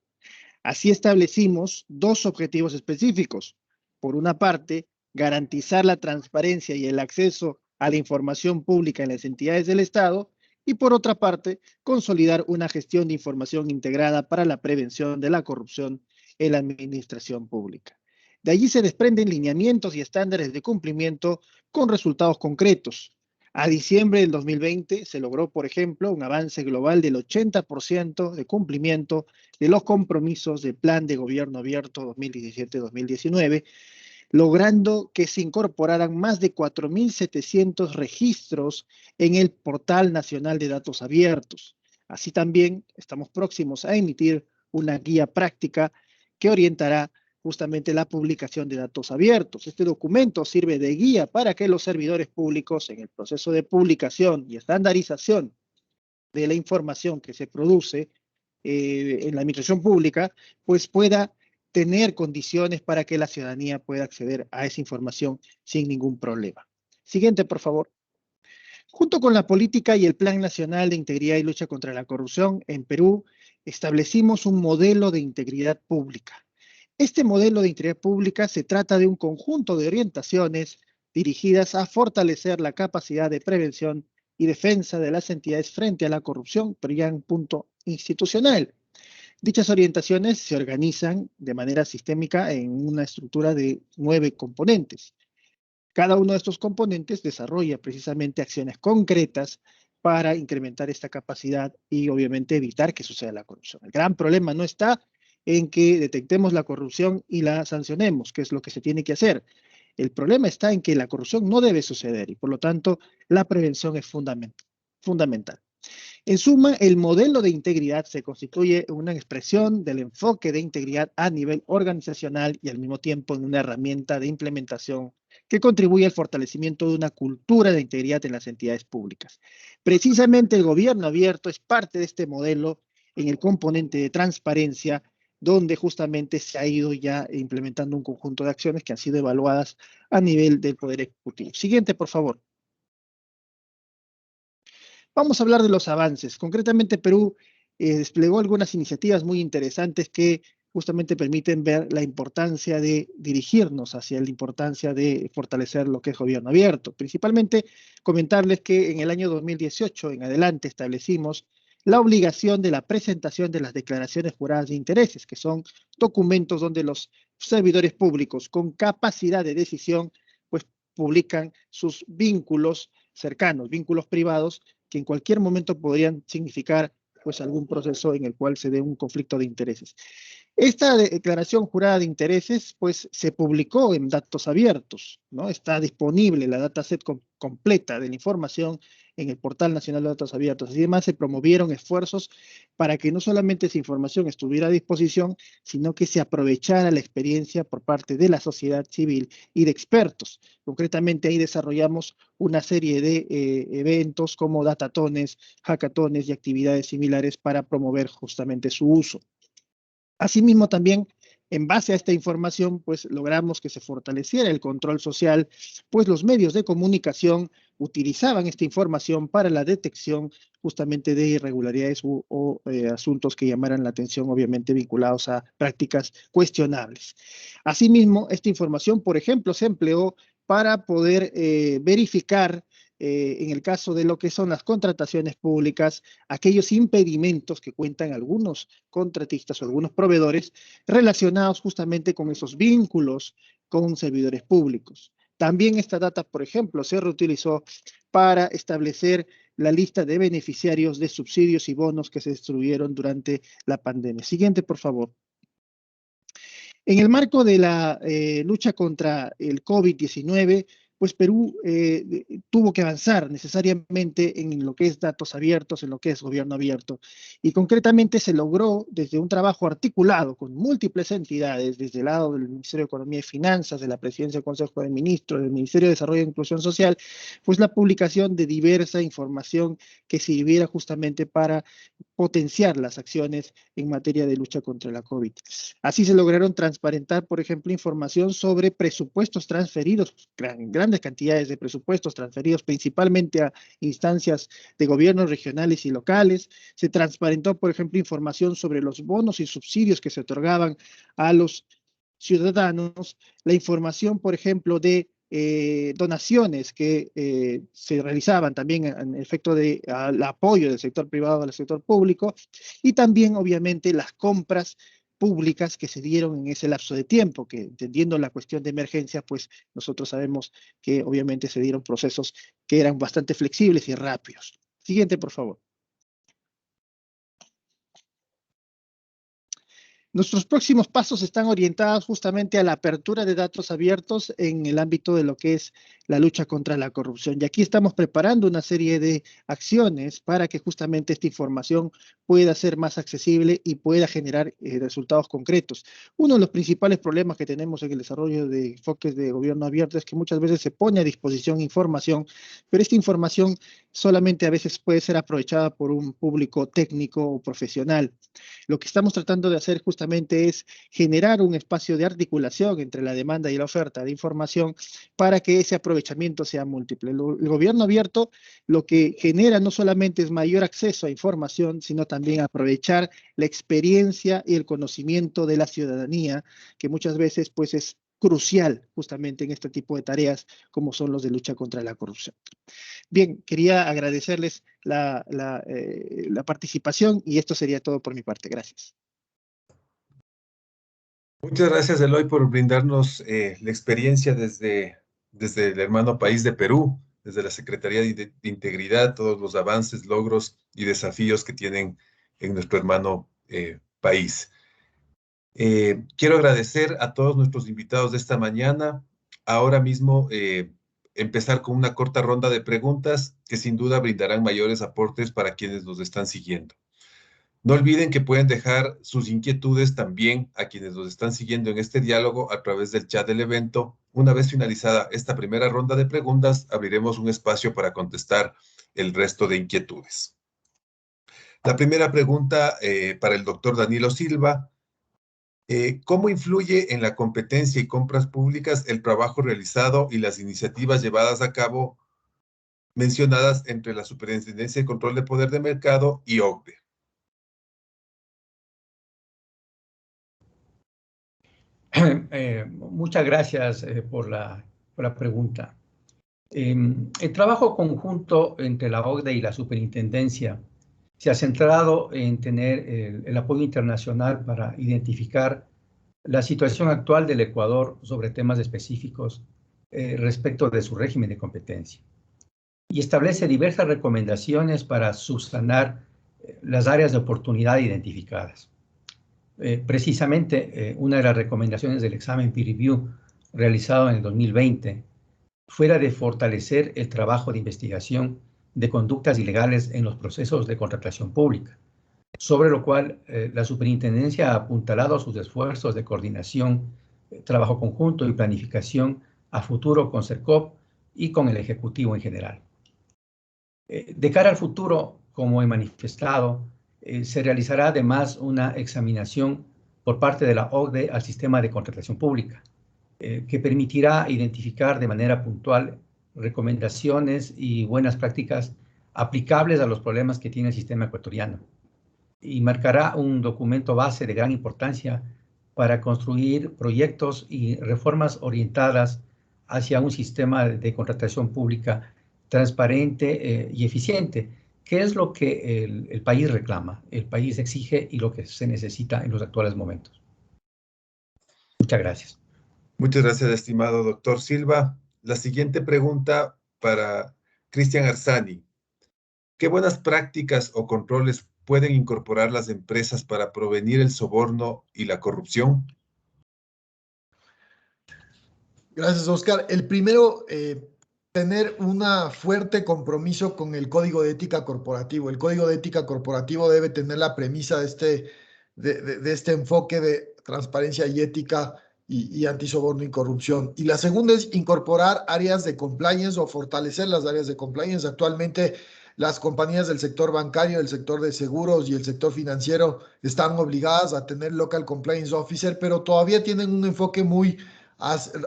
Así establecimos dos objetivos específicos. Por una parte, garantizar la transparencia y el acceso a la información pública en las entidades del Estado, y por otra parte, consolidar una gestión de información integrada para la prevención de la corrupción en la administración pública. De allí se desprenden lineamientos y estándares de cumplimiento con resultados concretos. A diciembre del 2020 se logró, por ejemplo, un avance global del 80% de cumplimiento de los compromisos del Plan de Gobierno Abierto 2017-2019, logrando que se incorporaran más de 4.700 registros en el Portal Nacional de Datos Abiertos. Así también estamos próximos a emitir una guía práctica que orientará justamente la publicación de datos abiertos. Este documento sirve de guía para que los servidores públicos en el proceso de publicación y estandarización de la información que se produce en la administración pública, pues pueda tener condiciones para que la ciudadanía pueda acceder a esa información sin ningún problema. Siguiente, por favor. Junto con la política y el Plan Nacional de Integridad y Lucha contra la Corrupción, en Perú establecimos un modelo de integridad pública. Este modelo de integridad pública se trata de un conjunto de orientaciones dirigidas a fortalecer la capacidad de prevención y defensa de las entidades frente a la corrupción, pero ya en punto institucional. Dichas orientaciones se organizan de manera sistémica en una estructura de 9 componentes. Cada uno de estos componentes desarrolla precisamente acciones concretas para incrementar esta capacidad y obviamente evitar que suceda la corrupción. El gran problema no está en que detectemos la corrupción y la sancionemos, que es lo que se tiene que hacer. El problema está en que la corrupción no debe suceder y por lo tanto la prevención es fundamental. En suma, el modelo de integridad se constituye en una expresión del enfoque de integridad a nivel organizacional y al mismo tiempo en una herramienta de implementación que contribuye al fortalecimiento de una cultura de integridad en las entidades públicas. Precisamente el gobierno abierto es parte de este modelo en el componente de transparencia, donde justamente se ha ido ya implementando un conjunto de acciones que han sido evaluadas a nivel del Poder Ejecutivo. Siguiente, por favor. Vamos a hablar de los avances. Concretamente, Perú desplegó algunas iniciativas muy interesantes que justamente permiten ver la importancia de dirigirnos hacia la importancia de fortalecer lo que es gobierno abierto. Principalmente, comentarles que en el año 2018 en adelante establecimos la obligación de la presentación de las declaraciones juradas de intereses, que son documentos donde los servidores públicos con capacidad de decisión pues publican sus vínculos cercanos, vínculos privados, que en cualquier momento podrían significar pues algún proceso en el cual se dé un conflicto de intereses. Esta declaración jurada de intereses pues se publicó en datos abiertos, ¿no? Está disponible la dataset completa de la información en el Portal Nacional de Datos Abiertos. Además, se promovieron esfuerzos para que no solamente esa información estuviera a disposición, sino que se aprovechara la experiencia por parte de la sociedad civil y de expertos. Concretamente, ahí desarrollamos una serie de eventos como datatones, hackatones y actividades similares para promover justamente su uso. Asimismo, también en base a esta información, pues logramos que se fortaleciera el control social, pues los medios de comunicación utilizaban esta información para la detección justamente de irregularidades o asuntos que llamaran la atención, obviamente vinculados a prácticas cuestionables. Asimismo, esta información, por ejemplo, se empleó para poder verificar en el caso de lo que son las contrataciones públicas, aquellos impedimentos que cuentan algunos contratistas o algunos proveedores relacionados justamente con esos vínculos con servidores públicos. También esta data, por ejemplo, se reutilizó para establecer la lista de beneficiarios de subsidios y bonos que se distribuyeron durante la pandemia. Siguiente, por favor. En el marco de la lucha contra el COVID-19, pues Perú tuvo que avanzar necesariamente en lo que es datos abiertos, en lo que es gobierno abierto. Y concretamente se logró desde un trabajo articulado con múltiples entidades, desde el lado del Ministerio de Economía y Finanzas, de la Presidencia del Consejo de Ministros, del Ministerio de Desarrollo e Inclusión Social, pues la publicación de diversa información que sirviera justamente para potenciar las acciones en materia de lucha contra la COVID. Así se lograron transparentar, por ejemplo, información sobre presupuestos transferidos, grandes cantidades de presupuestos transferidos principalmente a instancias de gobiernos regionales y locales. Se transparentó, por ejemplo, información sobre los bonos y subsidios que se otorgaban a los ciudadanos, la información, por ejemplo, de donaciones que se realizaban también en efecto de apoyo del sector privado al sector público, y también obviamente las compras públicas que se dieron en ese lapso de tiempo, que entendiendo la cuestión de emergencia, pues nosotros sabemos que obviamente se dieron procesos que eran bastante flexibles y rápidos. Siguiente, por favor. Nuestros próximos pasos están orientados justamente a la apertura de datos abiertos en el ámbito de lo que es la lucha contra la corrupción. Y aquí estamos preparando una serie de acciones para que justamente esta información pueda ser más accesible y pueda generar resultados concretos. Uno de los principales problemas que tenemos en el desarrollo de enfoques de gobierno abierto es que muchas veces se pone a disposición información, pero esta información solamente a veces puede ser aprovechada por un público técnico o profesional. Lo que estamos tratando de hacer justamente es generar un espacio de articulación entre la demanda y la oferta de información para que ese aprovechamiento sea múltiple. El gobierno abierto lo que genera no solamente es mayor acceso a información, sino también aprovechar la experiencia y el conocimiento de la ciudadanía, que muchas veces pues es crucial justamente en este tipo de tareas como son los de lucha contra la corrupción. Bien, quería agradecerles la participación y esto sería todo por mi parte. Gracias. Muchas gracias, Eloy, por brindarnos la experiencia desde el hermano país de Perú, desde la Secretaría de Integridad, todos los avances, logros y desafíos que tienen en nuestro hermano país. Quiero agradecer a todos nuestros invitados de esta mañana. Ahora mismo empezar con una corta ronda de preguntas que sin duda brindarán mayores aportes para quienes nos están siguiendo. No olviden que pueden dejar sus inquietudes también a quienes nos están siguiendo en este diálogo a través del chat del evento. Una vez finalizada esta primera ronda de preguntas, abriremos un espacio para contestar el resto de inquietudes. La primera pregunta para el doctor Danilo Silva. ¿Cómo influye en la competencia y compras públicas el trabajo realizado y las iniciativas llevadas a cabo mencionadas entre la Superintendencia de Control de Poder de Mercado y OCDE? Muchas gracias por la pregunta. El trabajo conjunto entre la OCDE y la Superintendencia se ha centrado en tener el apoyo internacional para identificar la situación actual del Ecuador sobre temas específicos respecto de su régimen de competencia y establece diversas recomendaciones para subsanar las áreas de oportunidad identificadas. Precisamente, una de las recomendaciones del examen peer review realizado en el 2020 fuera de fortalecer el trabajo de investigación de conductas ilegales en los procesos de contratación pública, sobre lo cual la Superintendencia ha apuntalado sus esfuerzos de coordinación, trabajo conjunto y planificación a futuro con CERCOP y con el Ejecutivo en general. De cara al futuro, como he manifestado, se realizará además una examinación por parte de la OCDE al sistema de contratación pública, que permitirá identificar de manera puntual recomendaciones y buenas prácticas aplicables a los problemas que tiene el sistema ecuatoriano y marcará un documento base de gran importancia para construir proyectos y reformas orientadas hacia un sistema de contratación pública transparente y eficiente, que es lo que el país reclama, el país exige y lo que se necesita en los actuales momentos. Muchas gracias. Muchas gracias, estimado doctor Silva. La siguiente pregunta para Cristian Arzani. ¿Qué buenas prácticas o controles pueden incorporar las empresas para prevenir el soborno y la corrupción? Gracias, Oscar. El primero, tener un fuerte compromiso con el Código de Ética Corporativo. El Código de Ética Corporativo debe tener la premisa de este enfoque de transparencia y ética y antisoborno y corrupción. Y la segunda es incorporar áreas de compliance o fortalecer las áreas de compliance. Actualmente, las compañías del sector bancario, el sector de seguros y el sector financiero están obligadas a tener local compliance officer, pero todavía tienen un enfoque muy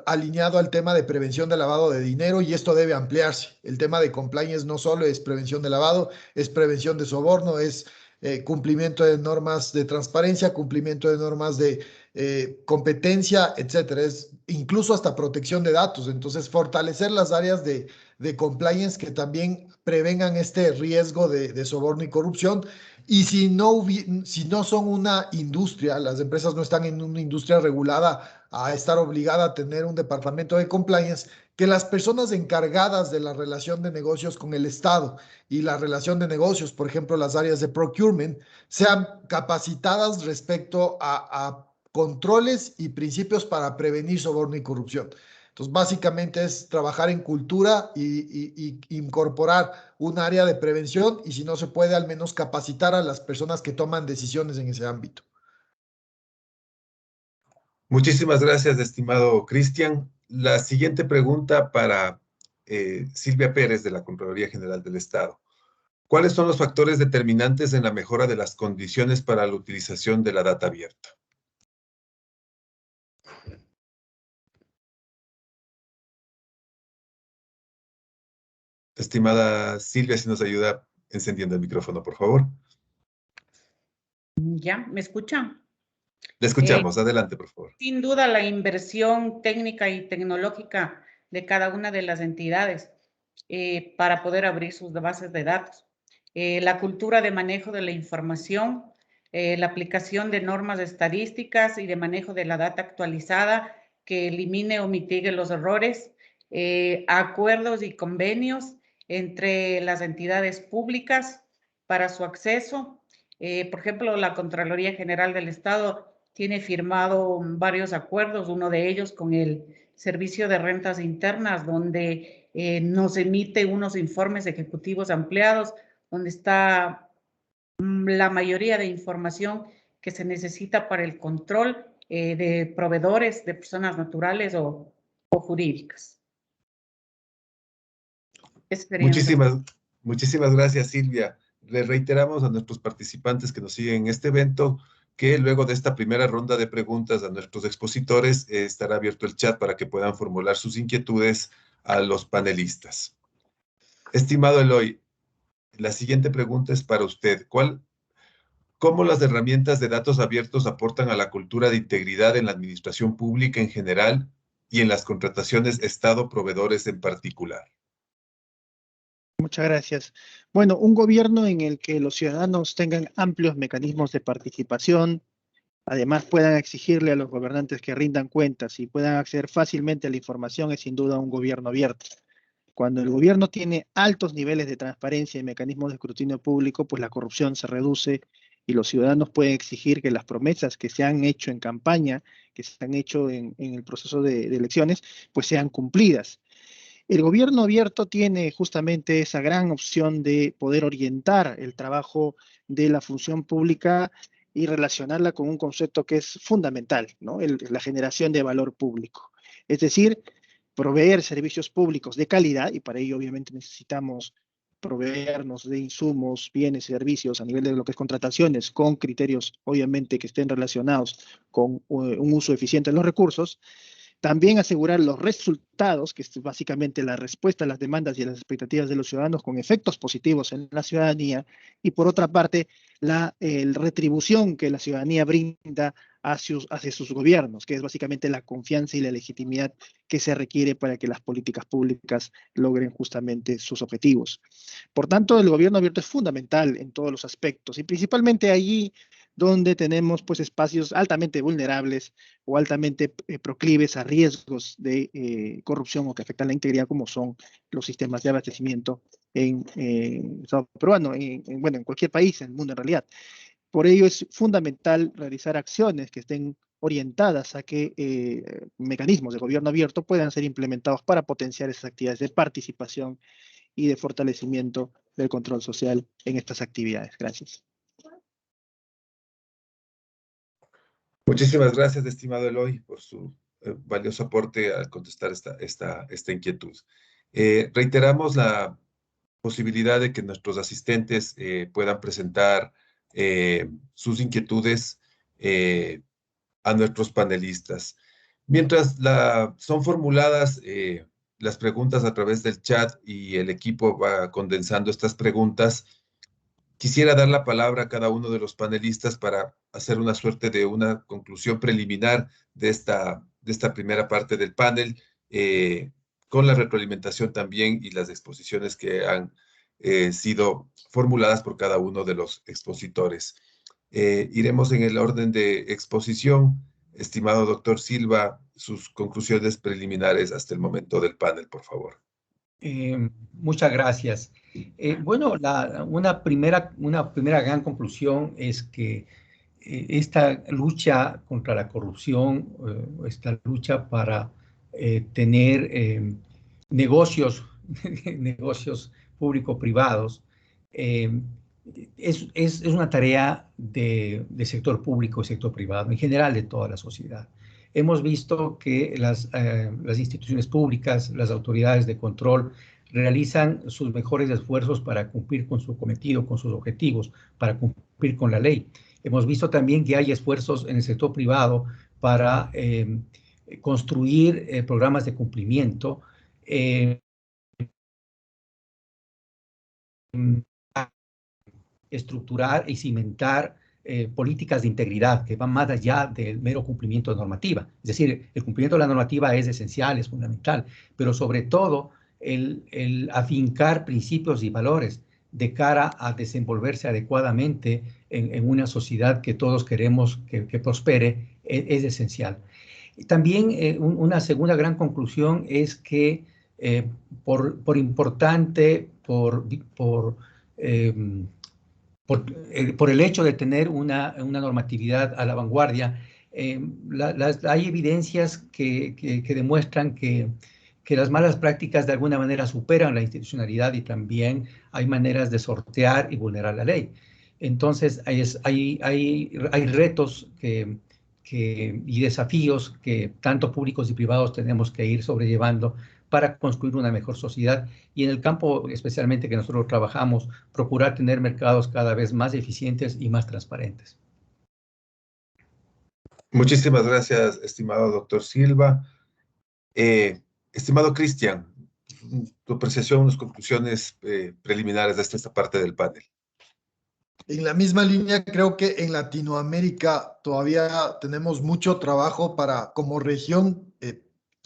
alineado al tema de prevención de lavado de dinero, y esto debe ampliarse. El tema de compliance no solo es prevención de lavado, es prevención de soborno, es cumplimiento de normas de transparencia, cumplimiento de normas de competencia, etcétera. Es incluso hasta protección de datos. Entonces, fortalecer las áreas de compliance que también prevengan este riesgo de soborno y corrupción. Y si no son una industria, las empresas no están en una industria regulada a estar obligada a tener un departamento de compliance, que las personas encargadas de la relación de negocios con el Estado y la relación de negocios, por ejemplo, las áreas de procurement, sean capacitadas respecto a controles y principios para prevenir soborno y corrupción. Entonces, básicamente es trabajar en cultura y incorporar un área de prevención, y si no se puede, al menos capacitar a las personas que toman decisiones en ese ámbito. Muchísimas gracias, estimado Cristian. La siguiente pregunta para Silvia Pérez, de la Contraloría General del Estado. ¿Cuáles son los factores determinantes en la mejora de las condiciones para la utilización de la data abierta? Estimada Silvia, si nos ayuda encendiendo el micrófono, por favor. ¿Ya? ¿Me escuchan? Le escuchamos. Adelante, por favor. Sin duda, la inversión técnica y tecnológica de cada una de las entidades para poder abrir sus bases de datos. La cultura de manejo de la información, la aplicación de normas estadísticas y de manejo de la data actualizada que elimine o mitigue los errores, acuerdos y convenios entre las entidades públicas para su acceso. Por ejemplo, la Contraloría General del Estado tiene firmado varios acuerdos, uno de ellos con el Servicio de Rentas Internas, donde nos emite unos informes ejecutivos ampliados, donde está la mayoría de información que se necesita para el control de proveedores, de personas naturales o jurídicas. Muchísimas gracias, Silvia. Le reiteramos a nuestros participantes que nos siguen en este evento que luego de esta primera ronda de preguntas a nuestros expositores estará abierto el chat para que puedan formular sus inquietudes a los panelistas. Estimado Eloy, la siguiente pregunta es para usted. ¿Cómo las herramientas de datos abiertos aportan a la cultura de integridad en la administración pública en general y en las contrataciones Estado-proveedores en particular? Muchas gracias. Bueno, un gobierno en el que los ciudadanos tengan amplios mecanismos de participación, además puedan exigirle a los gobernantes que rindan cuentas y puedan acceder fácilmente a la información, es sin duda un gobierno abierto. Cuando el gobierno tiene altos niveles de transparencia y mecanismos de escrutinio público, pues la corrupción se reduce y los ciudadanos pueden exigir que las promesas que se han hecho en campaña, que se han hecho en el proceso de elecciones, pues sean cumplidas. El gobierno abierto tiene justamente esa gran opción de poder orientar el trabajo de la función pública y relacionarla con un concepto que es fundamental, ¿no? La generación de valor público. Es decir, proveer servicios públicos de calidad, y para ello obviamente necesitamos proveernos de insumos, bienes y servicios a nivel de lo que es contrataciones, con criterios obviamente que estén relacionados con un uso eficiente de los recursos. También asegurar los resultados, que es básicamente la respuesta a las demandas y a las expectativas de los ciudadanos con efectos positivos en la ciudadanía. Y por otra parte, la retribución que la ciudadanía brinda hacia sus gobiernos, que es básicamente la confianza y la legitimidad que se requiere para que las políticas públicas logren justamente sus objetivos. Por tanto, el gobierno abierto es fundamental en todos los aspectos y principalmente allí donde tenemos pues espacios altamente vulnerables o altamente proclives a riesgos de corrupción o que afectan la integridad, como son los sistemas de abastecimiento en Estado peruano, bueno, en cualquier país en el mundo en realidad. Por ello es fundamental realizar acciones que estén orientadas a que mecanismos de gobierno abierto puedan ser implementados para potenciar esas actividades de participación y de fortalecimiento del control social en estas actividades. Gracias. Muchísimas gracias, estimado Eloy, por su valioso aporte al contestar esta inquietud. Reiteramos la posibilidad de que nuestros asistentes puedan presentar sus inquietudes a nuestros panelistas. Mientras son formuladas las preguntas a través del chat y el equipo va condensando estas preguntas, quisiera dar la palabra a cada uno de los panelistas para hacer una suerte de una conclusión preliminar de esta primera parte del panel, con la retroalimentación también y las exposiciones que han sido formuladas por cada uno de los expositores. Iremos en el orden de exposición. Estimado doctor Silva, sus conclusiones preliminares hasta el momento del panel, por favor. Muchas gracias. Bueno, una primera gran conclusión es que esta lucha contra la corrupción, esta lucha para tener negocios público-privados, es una tarea de sector público y sector privado, en general de toda la sociedad. Hemos visto que las instituciones públicas, las autoridades de control, realizan sus mejores esfuerzos para cumplir con su cometido, con sus objetivos, para cumplir con la ley. Hemos visto también que hay esfuerzos en el sector privado para construir programas de cumplimiento, estructurar y cimentar políticas de integridad que van más allá del mero cumplimiento de normativa. Es decir, el cumplimiento de la normativa es esencial, es fundamental, pero sobre todo el afincar principios y valores de cara a desenvolverse adecuadamente en una sociedad que todos queremos que prospere es esencial. También una segunda gran conclusión es que por importante, por el hecho de tener una normatividad a la vanguardia, hay evidencias que demuestran que las malas prácticas de alguna manera superan la institucionalidad y también hay maneras de sortear y vulnerar la ley. Entonces, hay retos y desafíos que tanto públicos y privados tenemos que ir sobrellevando para construir una mejor sociedad y en el campo especialmente que nosotros trabajamos, procurar tener mercados cada vez más eficientes y más transparentes. Muchísimas gracias, estimado doctor Silva. Estimado Cristian, tu apreciación, unas conclusiones preliminares de esta parte del panel. En la misma línea, creo que en Latinoamérica todavía tenemos mucho trabajo para, como región,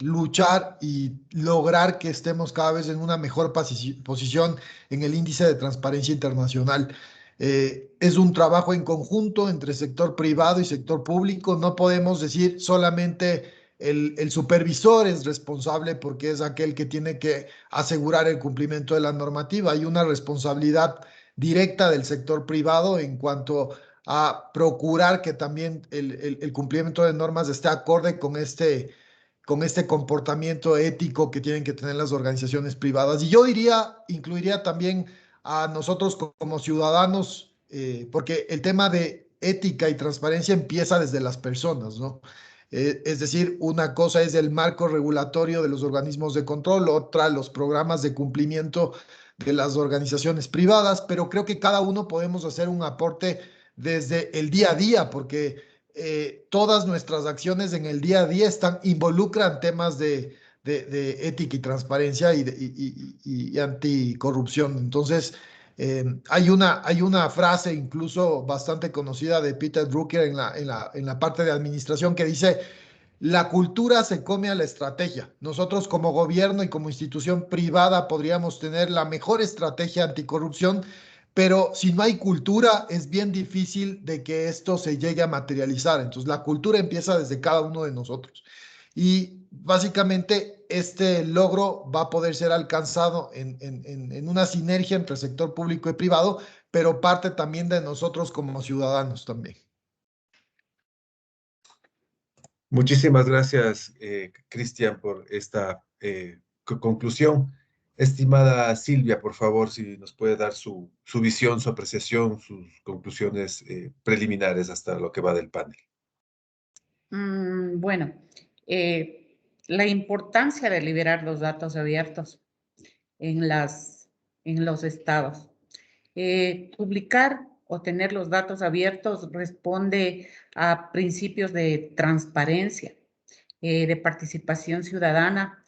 luchar y lograr que estemos cada vez en una mejor posición en el índice de transparencia internacional. Es un trabajo en conjunto entre sector privado y sector público. No podemos decir solamente el supervisor es responsable porque es aquel que tiene que asegurar el cumplimiento de la normativa. Hay una responsabilidad directa del sector privado en cuanto a procurar que también el cumplimiento de normas esté acorde con este comportamiento ético que tienen que tener las organizaciones privadas. Y yo diría, incluiría también a nosotros como ciudadanos, porque el tema de ética y transparencia empieza desde las personas, ¿no? Es decir, una cosa es el marco regulatorio de los organismos de control, otra los programas de cumplimiento de las organizaciones privadas, pero creo que cada uno podemos hacer un aporte desde el día a día, porque todas nuestras acciones en el día a día involucran temas de ética y transparencia y anticorrupción. Entonces, hay una frase incluso bastante conocida de Peter Drucker en la parte de administración que dice: la cultura se come a la estrategia. Nosotros como gobierno y como institución privada podríamos tener la mejor estrategia anticorrupción, pero si no hay cultura es bien difícil de que esto se llegue a materializar. Entonces la cultura empieza desde cada uno de nosotros. Y básicamente este logro va a poder ser alcanzado en una sinergia entre el sector público y privado, pero parte también de nosotros como ciudadanos también. Muchísimas gracias, Cristian, por esta conclusión. Estimada Silvia, por favor, si nos puede dar su visión, su apreciación, sus conclusiones preliminares hasta lo que va del panel. Bueno, la importancia de liberar los datos abiertos en los estados. Publicar o tener los datos abiertos responde a principios de transparencia, de participación ciudadana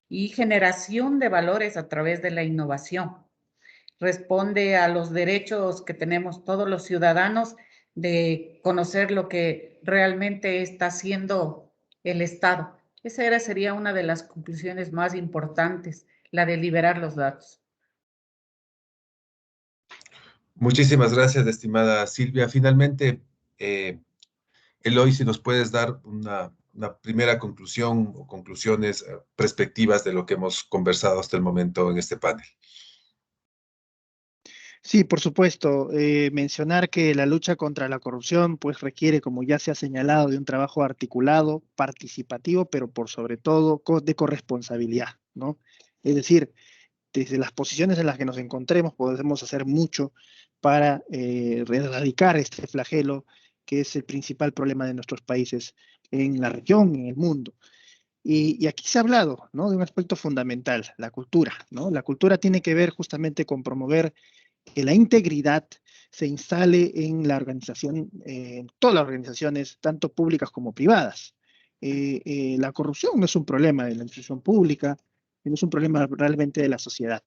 y generación de valores a través de la innovación. Responde a los derechos que tenemos todos los ciudadanos de conocer lo que realmente está haciendo el Estado. Esa sería una de las conclusiones más importantes, la de liberar los datos. Muchísimas gracias, estimada Silvia. Finalmente, Eloy, si nos puedes dar una primera conclusión o conclusiones, perspectivas de lo que hemos conversado hasta el momento en este panel. Sí, por supuesto. Mencionar que la lucha contra la corrupción pues requiere, como ya se ha señalado, de un trabajo articulado, participativo, pero por sobre todo de corresponsabilidad, ¿no? Es decir, desde las posiciones en las que nos encontremos podemos hacer mucho para erradicar este flagelo que es el principal problema de nuestros países en la región, en el mundo. Y aquí se ha hablado, ¿no?, de un aspecto fundamental, la cultura, ¿no? La cultura tiene que ver justamente con promover que la integridad se instale en la organización, en todas las organizaciones, tanto públicas como privadas. La corrupción no es un problema de la institución pública, no es un problema realmente de la sociedad.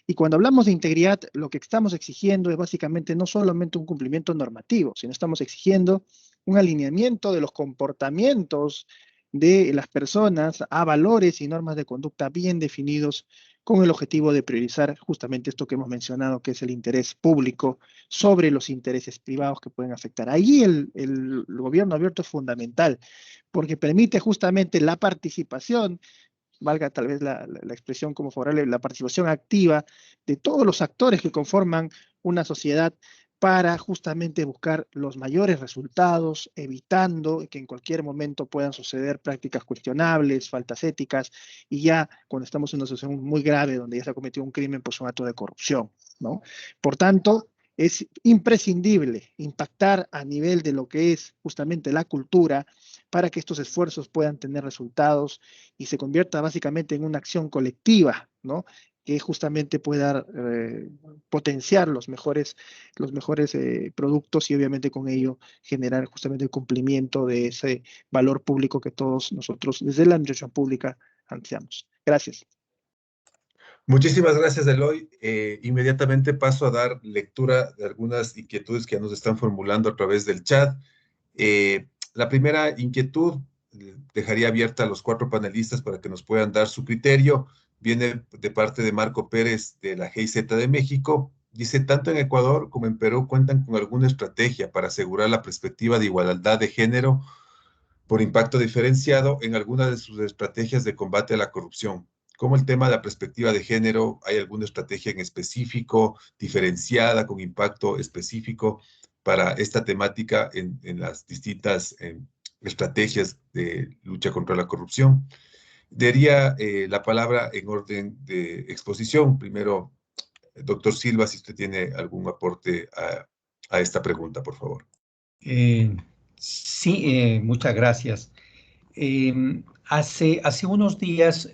Y cuando hablamos de integridad, lo que estamos exigiendo es básicamente no solamente un cumplimiento normativo, sino estamos exigiendo un alineamiento de los comportamientos de las personas a valores y normas de conducta bien definidos con el objetivo de priorizar justamente esto que hemos mencionado, que es el interés público sobre los intereses privados que pueden afectar. Ahí el gobierno abierto es fundamental, porque permite justamente la participación, valga tal vez la expresión como favorable, la participación activa de todos los actores que conforman una sociedad para justamente buscar los mayores resultados, evitando que en cualquier momento puedan suceder prácticas cuestionables, faltas éticas, y ya cuando estamos en una situación muy grave donde ya se ha cometido un crimen, pues un acto de corrupción, ¿no? Por tanto, es imprescindible impactar a nivel de lo que es justamente la cultura para que estos esfuerzos puedan tener resultados y se convierta básicamente en una acción colectiva, ¿no? Que justamente pueda potenciar los mejores productos y obviamente con ello generar justamente el cumplimiento de ese valor público que todos nosotros desde la administración pública ansiamos. Gracias. Muchísimas gracias, Eloy. Inmediatamente paso a dar lectura de algunas inquietudes que nos están formulando a través del chat. La primera inquietud dejaría abierta a los 4 panelistas para que nos puedan dar su criterio. Viene de parte de Marco Pérez de la GIZ de México. Dice, tanto en Ecuador como en Perú cuentan con alguna estrategia para asegurar la perspectiva de igualdad de género por impacto diferenciado en alguna de sus estrategias de combate a la corrupción. Como el tema de la perspectiva de género, ¿hay alguna estrategia en específico, diferenciada, con impacto específico para esta temática en las distintas estrategias de lucha contra la corrupción? Daría la palabra en orden de exposición. Primero, doctor Silva, si usted tiene algún aporte a esta pregunta, por favor. Sí, muchas gracias. Hace unos días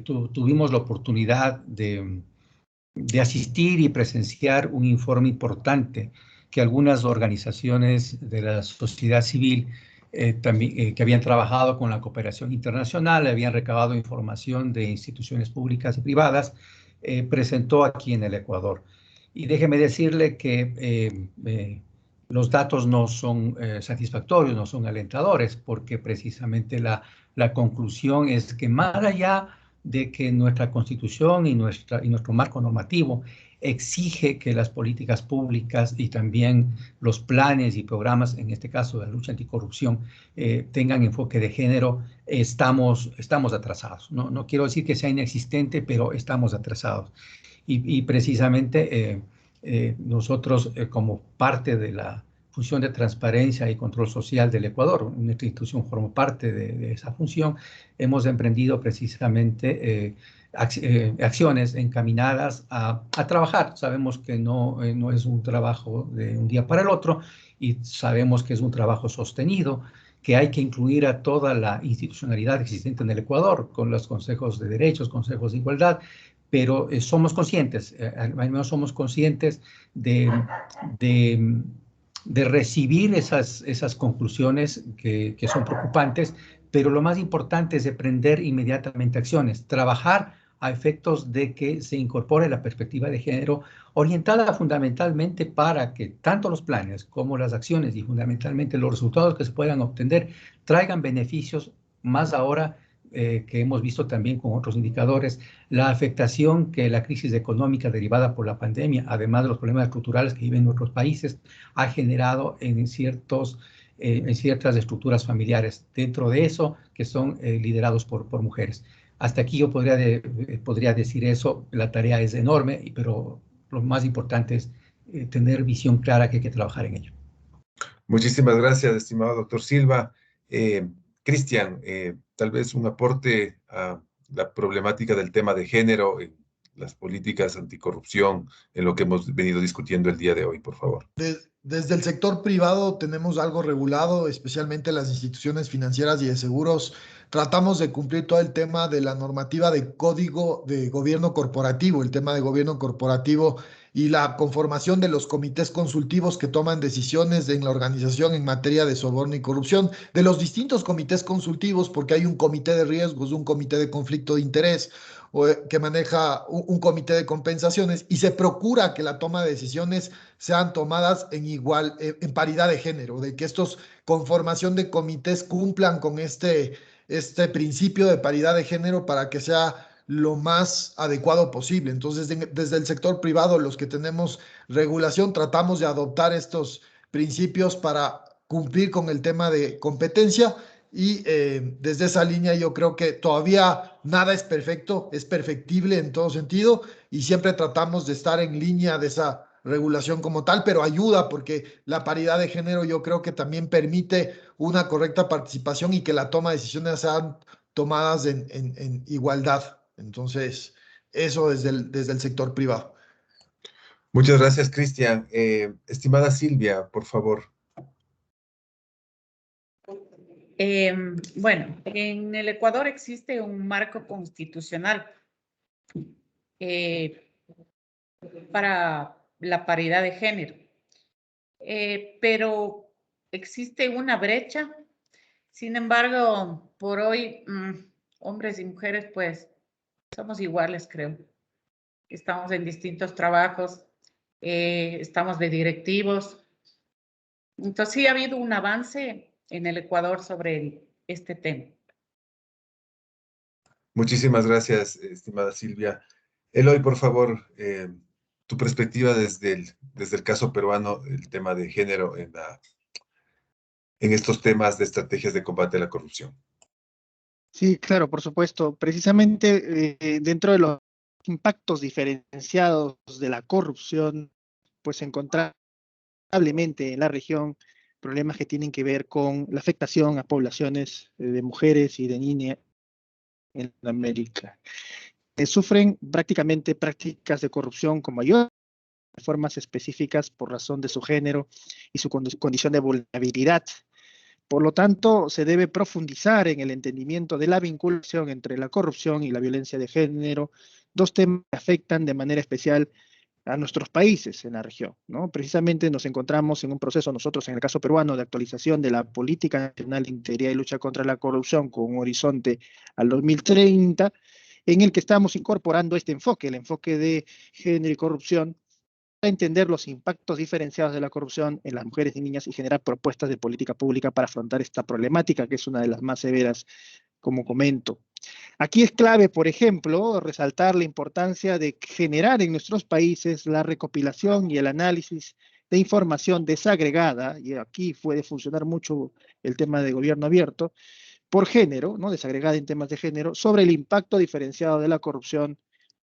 tuvimos la oportunidad de asistir y presenciar un informe importante que algunas organizaciones de la sociedad civil que habían trabajado con la cooperación internacional, habían recabado información de instituciones públicas y privadas, presentó aquí en el Ecuador. Y déjeme decirle que los datos no son satisfactorios, no son alentadores, porque precisamente la conclusión es que más allá de que nuestra Constitución y nuestro marco normativo exige que las políticas públicas y también los planes y programas, en este caso de la lucha anticorrupción, tengan enfoque de género, estamos atrasados. No quiero decir que sea inexistente, pero estamos atrasados. Y precisamente nosotros, como parte de la función de transparencia y control social del Ecuador, nuestra institución forma parte de esa función, hemos emprendido precisamente acciones encaminadas a trabajar. Sabemos que no es un trabajo de un día para el otro y sabemos que es un trabajo sostenido, que hay que incluir a toda la institucionalidad existente en el Ecuador, con los consejos de derechos, consejos de igualdad, pero somos conscientes, al menos somos conscientes de recibir esas conclusiones que son preocupantes, pero lo más importante es emprender inmediatamente acciones, trabajar a efectos de que se incorpore la perspectiva de género orientada fundamentalmente para que tanto los planes como las acciones y fundamentalmente los resultados que se puedan obtener traigan beneficios más ahora que hemos visto también con otros indicadores, la afectación que la crisis económica derivada por la pandemia, además de los problemas estructurales que viven nuestros países, ha generado en ciertas estructuras familiares, dentro de eso que son liderados por mujeres. Hasta aquí yo podría decir eso, la tarea es enorme, pero lo más importante es tener visión clara que hay que trabajar en ello. Muchísimas gracias, estimado doctor Silva. Cristian, tal vez un aporte a la problemática del tema de género en las políticas anticorrupción, en lo que hemos venido discutiendo el día de hoy, por favor. Desde el sector privado tenemos algo regulado, especialmente las instituciones financieras y de seguros. Tratamos de cumplir todo el tema de la normativa de código de gobierno corporativo, el tema de gobierno corporativo y la conformación de los comités consultivos que toman decisiones en la organización en materia de soborno y corrupción, de los distintos comités consultivos, porque hay un comité de riesgos, un comité de conflicto de interés, que maneja un comité de compensaciones, y se procura que la toma de decisiones sean tomadas en paridad de género, de que estos conformación de comités cumplan con este principio de paridad de género para que sea lo más adecuado posible. Entonces, desde el sector privado, los que tenemos regulación, tratamos de adoptar estos principios para cumplir con el tema de competencia. Y desde esa línea yo creo que todavía nada es perfecto, es perfectible en todo sentido, y siempre tratamos de estar en línea de esa regulación como tal, pero ayuda porque la paridad de género yo creo que también permite una correcta participación y que la toma de decisiones sean tomadas en igualdad. Entonces, eso desde el sector privado. Muchas gracias, Cristian. Estimada Silvia, por favor. Bueno, en el Ecuador existe un marco constitucional para la paridad de género, pero existe una brecha. Sin embargo, por hoy, hombres y mujeres, pues, somos iguales, creo. Estamos en distintos trabajos, estamos de directivos. Entonces, sí ha habido un avance en el Ecuador sobre este tema. Muchísimas gracias, estimada Silvia. Eloy, por favor, tu perspectiva desde el caso peruano, el tema de género en estos temas de estrategias de combate a la corrupción. Sí, claro, por supuesto. Precisamente dentro de los impactos diferenciados de la corrupción, pues encontrablemente en la región problemas que tienen que ver con la afectación a poblaciones de mujeres y de niñas en América. Sufren prácticamente prácticas de corrupción con mayor formas específicas por razón de su género y su condición de vulnerabilidad. Por lo tanto, se debe profundizar en el entendimiento de la vinculación entre la corrupción y la violencia de género, dos temas que afectan de manera especial a nuestros países en la región, ¿no? Precisamente nos encontramos en un proceso nosotros, en el caso peruano, de actualización de la Política Nacional de Integridad y Lucha contra la Corrupción con un horizonte al 2030, en el que estamos incorporando este enfoque, el enfoque de género y corrupción, para entender los impactos diferenciados de la corrupción en las mujeres y niñas y generar propuestas de política pública para afrontar esta problemática, que es una de las más severas, como comento. Aquí es clave, por ejemplo, resaltar la importancia de generar en nuestros países la recopilación y el análisis de información desagregada, y aquí puede funcionar mucho el tema de gobierno abierto, por género, ¿no? Desagregada en temas de género, sobre el impacto diferenciado de la corrupción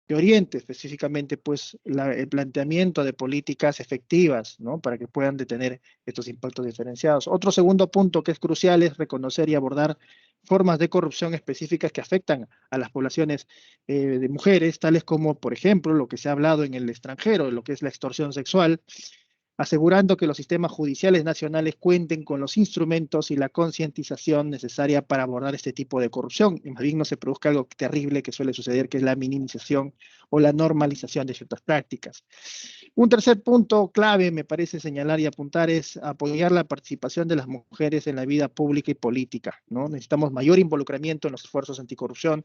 que oriente específicamente pues, el planteamiento de políticas efectivas, ¿no? Para que puedan detener estos impactos diferenciados. Otro segundo punto que es crucial es reconocer y abordar formas de corrupción específicas que afectan a las poblaciones de mujeres, tales como, por ejemplo, lo que se ha hablado en el extranjero, lo que es la extorsión sexual, asegurando que los sistemas judiciales nacionales cuenten con los instrumentos y la concientización necesaria para abordar este tipo de corrupción, y más bien no se produzca algo terrible que suele suceder, que es la minimización o la normalización de ciertas prácticas. Un tercer punto clave, me parece señalar y apuntar, es apoyar la participación de las mujeres en la vida pública y política, ¿no? Necesitamos mayor involucramiento en los esfuerzos anticorrupción,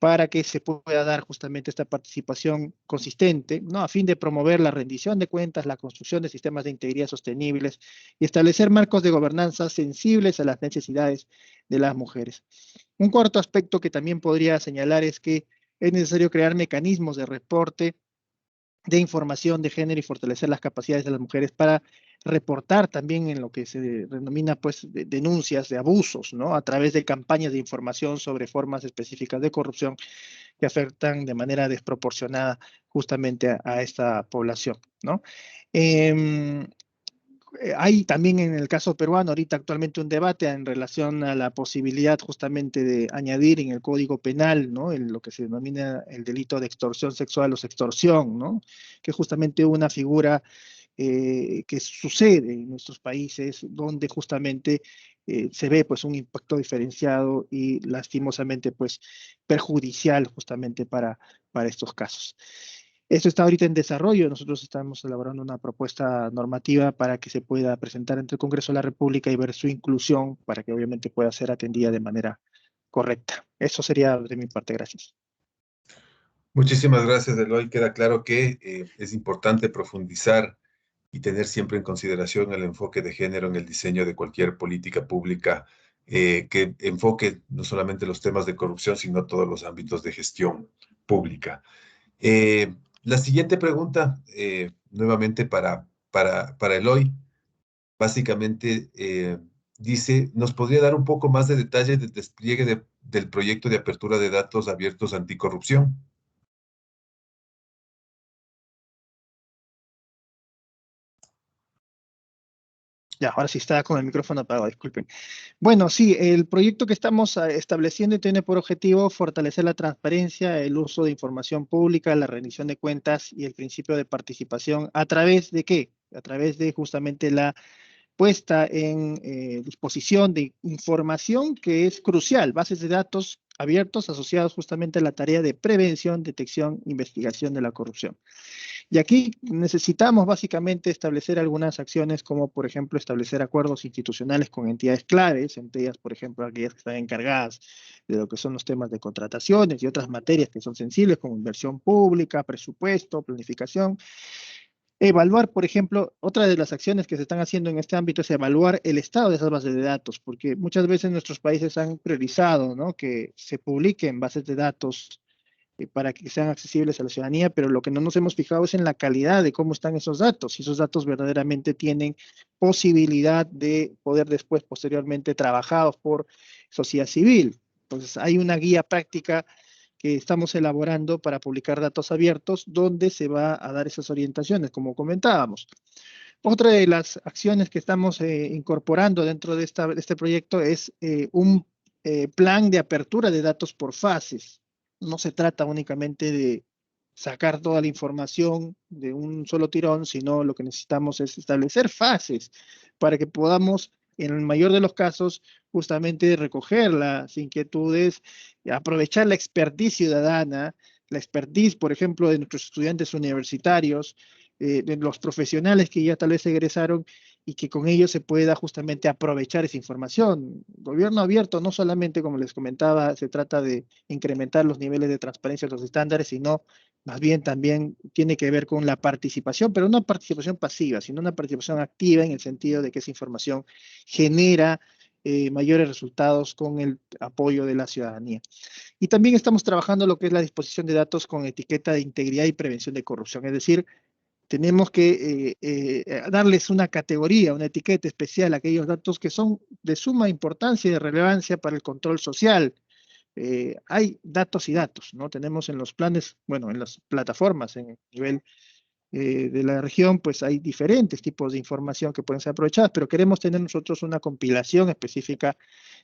para que se pueda dar justamente esta participación consistente, ¿no? A fin de promover la rendición de cuentas, la construcción de sistemas de integridad sostenibles y establecer marcos de gobernanza sensibles a las necesidades de las mujeres. Un cuarto aspecto que también podría señalar es que es necesario crear mecanismos de reporte de información de género y fortalecer las capacidades de las mujeres para reportar también en lo que se denomina pues denuncias de abusos, ¿no? A través de campañas de información sobre formas específicas de corrupción que afectan de manera desproporcionada justamente a esta población, ¿no? Hay también en el caso peruano ahorita actualmente un debate en relación a la posibilidad justamente de añadir en el Código Penal, ¿no? En lo que se denomina el delito de extorsión sexual o sextorsión, ¿no? Que es justamente una figura que sucede en nuestros países donde justamente se ve pues un impacto diferenciado y lastimosamente pues perjudicial justamente para estos casos. Esto está ahorita en desarrollo. Nosotros estamos elaborando una propuesta normativa para que se pueda presentar ante el Congreso de la República y ver su inclusión para que obviamente pueda ser atendida de manera correcta. Eso sería de mi parte. Gracias. Muchísimas gracias, Eloy. Queda claro que es importante profundizar y tener siempre en consideración el enfoque de género en el diseño de cualquier política pública que enfoque no solamente los temas de corrupción, sino todos los ámbitos de gestión pública. La siguiente pregunta, nuevamente para Eloy, básicamente dice, ¿nos podría dar un poco más de detalle del despliegue del proyecto de apertura de datos abiertos anticorrupción? Ya, ahora sí estaba con el micrófono apagado, disculpen. Bueno, sí, el proyecto que estamos estableciendo tiene por objetivo fortalecer la transparencia, el uso de información pública, la rendición de cuentas y el principio de participación. ¿A través de qué? A través de justamente la puesta en disposición de información que es crucial, bases de datos abiertos asociados justamente a la tarea de prevención, detección, investigación de la corrupción. Y aquí necesitamos básicamente establecer algunas acciones como, por ejemplo, establecer acuerdos institucionales con entidades claves, entre ellas, por ejemplo, aquellas que están encargadas de lo que son los temas de contrataciones y otras materias que son sensibles como inversión pública, presupuesto, planificación. Evaluar, por ejemplo, otra de las acciones que se están haciendo en este ámbito es evaluar el estado de esas bases de datos, porque muchas veces nuestros países han priorizado, ¿no?, que se publiquen bases de datos para que sean accesibles a la ciudadanía, pero lo que no nos hemos fijado es en la calidad de cómo están esos datos, si esos datos verdaderamente tienen posibilidad de poder después, posteriormente, trabajados por sociedad civil. Entonces, hay una guía práctica que estamos elaborando para publicar datos abiertos, donde se va a dar esas orientaciones, como comentábamos. Otra de las acciones que estamos incorporando dentro de este proyecto es un plan de apertura de datos por fases. No se trata únicamente de sacar toda la información de un solo tirón, sino lo que necesitamos es establecer fases para que podamos, en el mayor de los casos, justamente recoger las inquietudes, aprovechar la expertise ciudadana, la expertise, por ejemplo, de nuestros estudiantes universitarios, de los profesionales que ya tal vez egresaron y que con ellos se pueda justamente aprovechar esa información. Gobierno abierto no solamente, como les comentaba, se trata de incrementar los niveles de transparencia de los estándares, sino más bien también tiene que ver con la participación, pero no participación pasiva, sino una participación activa en el sentido de que esa información genera mayores resultados con el apoyo de la ciudadanía. Y también estamos trabajando lo que es la disposición de datos con etiqueta de integridad y prevención de corrupción, es decir, tenemos que darles una categoría, una etiqueta especial a aquellos datos que son de suma importancia y de relevancia para el control social. Hay datos y datos, ¿no? Tenemos en los planes, bueno, en las plataformas, en el nivel de la región, pues hay diferentes tipos de información que pueden ser aprovechadas, pero queremos tener nosotros una compilación específica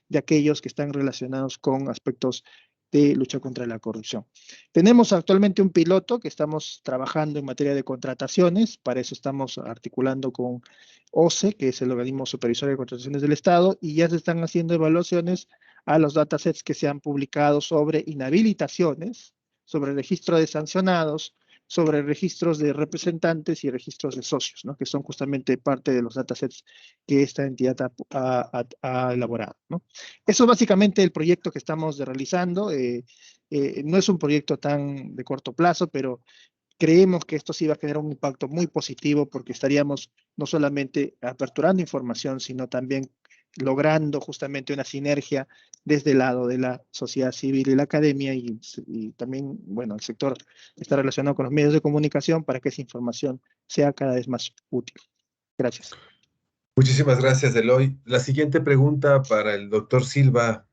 de aquellos que están relacionados con aspectos de lucha contra la corrupción. Tenemos actualmente un piloto que estamos trabajando en materia de contrataciones, para eso estamos articulando con OCE, que es el organismo supervisor de contrataciones del Estado, y ya se están haciendo evaluaciones a los datasets que se han publicado sobre inhabilitaciones, sobre registro de sancionados, sobre registros de representantes y registros de socios, ¿no?, que son justamente parte de los datasets que esta entidad ha elaborado, ¿no? Eso es básicamente el proyecto que estamos realizando. No es un proyecto tan de corto plazo, pero creemos que esto sí va a generar un impacto muy positivo porque estaríamos no solamente aperturando información, sino también logrando justamente una sinergia desde el lado de la sociedad civil y la academia y también, bueno, el sector está relacionado con los medios de comunicación para que esa información sea cada vez más útil. Gracias. Muchísimas gracias, Eloy. La siguiente pregunta para el doctor Silva.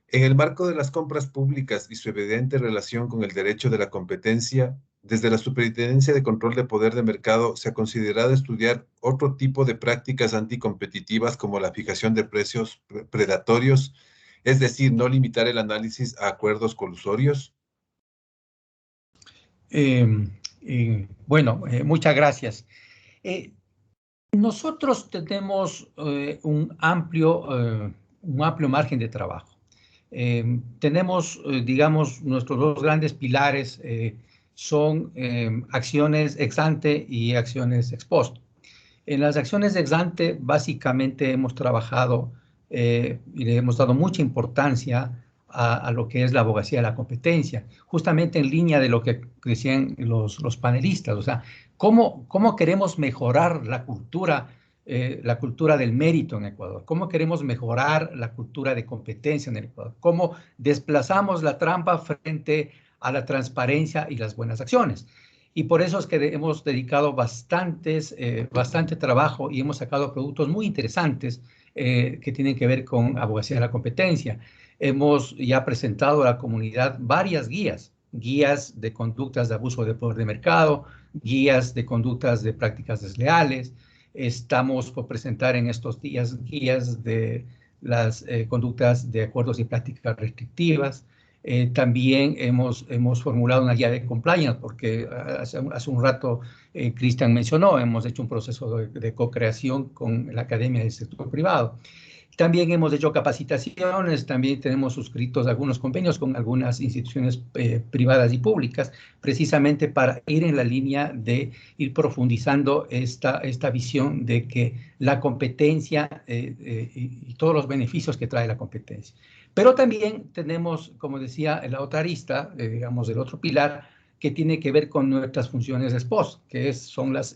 En el marco de las compras públicas y su evidente relación con el derecho de la competencia, desde la Superintendencia de Control de Poder de Mercado se ha considerado estudiar otro tipo de prácticas anticompetitivas como la fijación de precios predatorios, es decir, no limitar el análisis a acuerdos colusorios. Bueno, muchas gracias. Nosotros tenemos un amplio margen de trabajo. Tenemos, digamos, nuestros dos grandes pilares son acciones ex ante y acciones ex post. En las acciones ex ante, básicamente hemos trabajado y le hemos dado mucha importancia a lo que es la abogacía de la competencia, justamente en línea de lo que decían los panelistas, o sea, ¿cómo queremos mejorar la cultura del mérito en Ecuador? ¿Cómo queremos mejorar la cultura de competencia en el Ecuador? ¿Cómo desplazamos la trampa frente a la transparencia y las buenas acciones? Y por eso es que hemos dedicado bastante trabajo y hemos sacado productos muy interesantes que tienen que ver con abogacía de la competencia. Hemos ya presentado a la comunidad varias guías de conductas de abuso de poder de mercado, guías de conductas de prácticas desleales, Estamos por presentar en estos días guías de las conductas de acuerdos y prácticas restrictivas. También hemos formulado una guía de compliance, porque hace un rato Cristian mencionó, hemos hecho un proceso de co-creación con la Academia del Sector Privado. También hemos hecho capacitaciones, también tenemos suscritos algunos convenios con algunas instituciones privadas y públicas, precisamente para ir en la línea de ir profundizando esta visión de que la competencia y todos los beneficios que trae la competencia. Pero también tenemos, como decía, la otra arista, digamos, el otro pilar, que tiene que ver con nuestras funciones de SPOS, que son las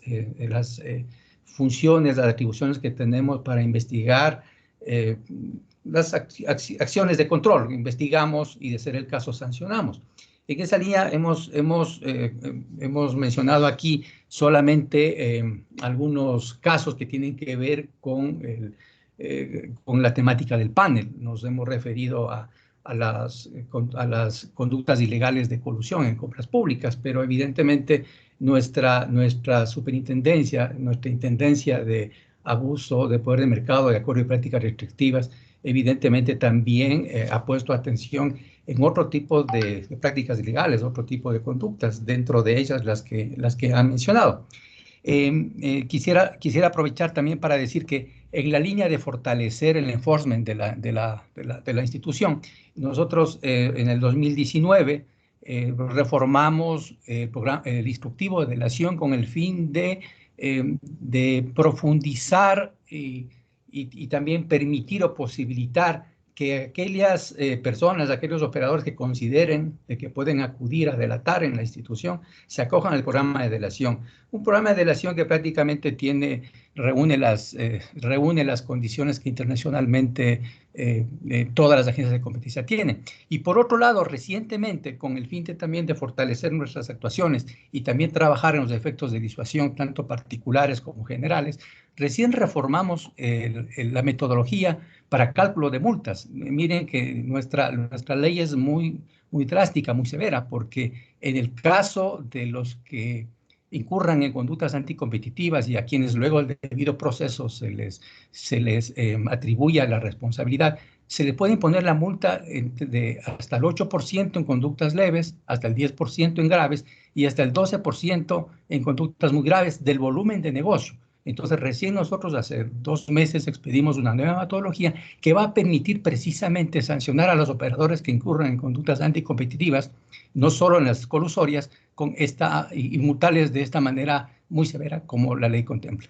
funciones, las atribuciones que tenemos para investigar las acciones de control. Investigamos y, de ser el caso, sancionamos. En esa línea hemos mencionado aquí solamente algunos casos que tienen que ver con la temática del panel. Nos hemos referido a las conductas ilegales de colusión en compras públicas, pero evidentemente nuestra superintendencia, nuestra intendencia de abuso de poder de mercado, de acuerdo y prácticas restrictivas, evidentemente también ha puesto atención en otro tipo de prácticas ilegales, otro tipo de conductas, dentro de ellas las que han mencionado. Quisiera aprovechar también para decir que en la línea de fortalecer el enforcement de la institución, nosotros en el 2019 reformamos el instructivo de delación con el fin de profundizar y también permitir o posibilitar que aquellas personas, aquellos operadores que consideren de que pueden acudir a delatar en la institución, se acojan al programa de delación. Un programa de delación que prácticamente reúne las condiciones que internacionalmente todas las agencias de competencia tienen. Y por otro lado, recientemente, con el fin también de fortalecer nuestras actuaciones y también trabajar en los efectos de disuasión, tanto particulares como generales, recién reformamos la metodología para cálculo de multas. Miren que nuestra ley es muy drástica, muy severa, porque en el caso de los que incurran en conductas anticompetitivas y a quienes luego el debido proceso se les atribuya la responsabilidad, se le puede imponer la multa de hasta el 8% en conductas leves, hasta el 10% en graves y hasta el 12% en conductas muy graves del volumen de negocio. Entonces, recién nosotros hace 2 meses expedimos una nueva metodología que va a permitir precisamente sancionar a los operadores que incurran en conductas anticompetitivas, no solo en las colusorias, y multarles de esta manera muy severa como la ley contempla.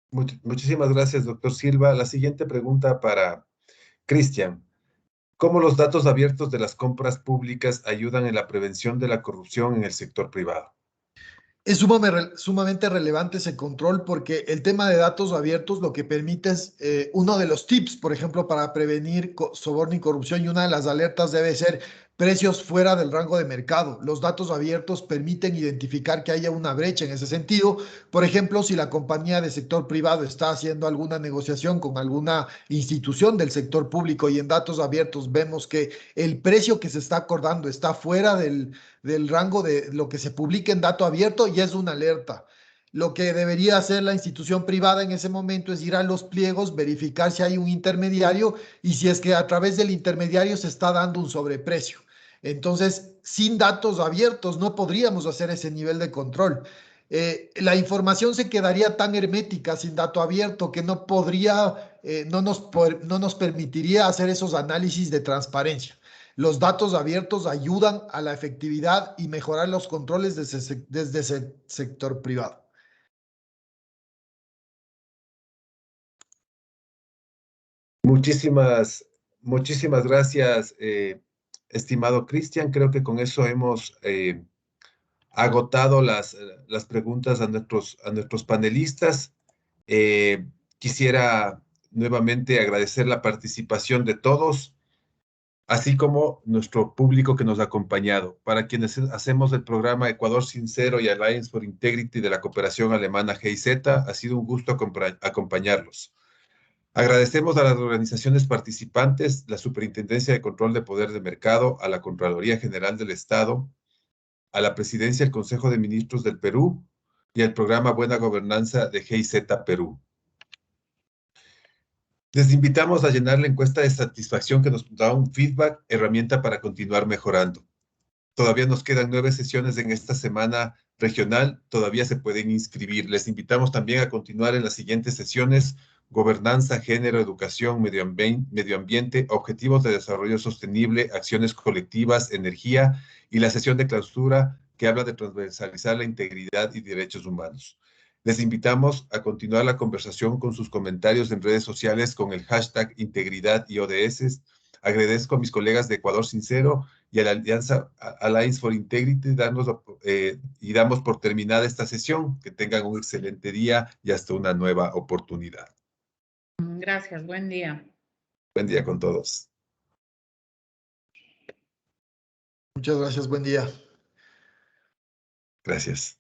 Muchísimas gracias, doctor Silva. La siguiente pregunta para Cristian. ¿Cómo los datos abiertos de las compras públicas ayudan en la prevención de la corrupción en el sector privado? Es sumamente relevante ese control, porque el tema de datos abiertos lo que permite es uno de los tips, por ejemplo, para prevenir soborno y corrupción, y una de las alertas debe ser precios fuera del rango de mercado. Los datos abiertos permiten identificar que haya una brecha en ese sentido. Por ejemplo, si la compañía de sector privado está haciendo alguna negociación con alguna institución del sector público y en datos abiertos vemos que el precio que se está acordando está fuera del rango de lo que se publica en dato abierto, y es una alerta. Lo que debería hacer la institución privada en ese momento es ir a los pliegos, verificar si hay un intermediario y si es que a través del intermediario se está dando un sobreprecio. Entonces, sin datos abiertos no podríamos hacer ese nivel de control. La información se quedaría tan hermética sin dato abierto que no nos permitiría hacer esos análisis de transparencia. Los datos abiertos ayudan a la efectividad y mejorar los controles desde ese sector privado. Muchísimas gracias, estimado Cristian. Creo que con eso hemos agotado las preguntas a nuestros panelistas. Quisiera nuevamente agradecer la participación de todos, así como nuestro público que nos ha acompañado. Para quienes hacemos el programa Ecuador Sincero y Alliance for Integrity de la cooperación alemana GIZ, ha sido un gusto acompañarlos. Agradecemos a las organizaciones participantes, la Superintendencia de Control de Poder de Mercado, a la Contraloría General del Estado, a la Presidencia del Consejo de Ministros del Perú, y el programa Buena Gobernanza de GIZ Perú. Les invitamos a llenar la encuesta de satisfacción que nos da un feedback, herramienta para continuar mejorando. Todavía nos quedan 9 sesiones en esta semana regional, todavía se pueden inscribir. Les invitamos también a continuar en las siguientes sesiones: gobernanza, género, educación, medio ambiente, objetivos de desarrollo sostenible, acciones colectivas, energía, y la sesión de clausura que habla de transversalizar la integridad y derechos humanos. Les invitamos a continuar la conversación con sus comentarios en redes sociales con el hashtag Integridad y ODS. Agradezco a mis colegas de Ecuador Sincero y a la Alianza Alliance for Integrity y damos por terminada esta sesión. Que tengan un excelente día y hasta una nueva oportunidad. Gracias, buen día. Buen día con todos. Muchas gracias, buen día. Gracias.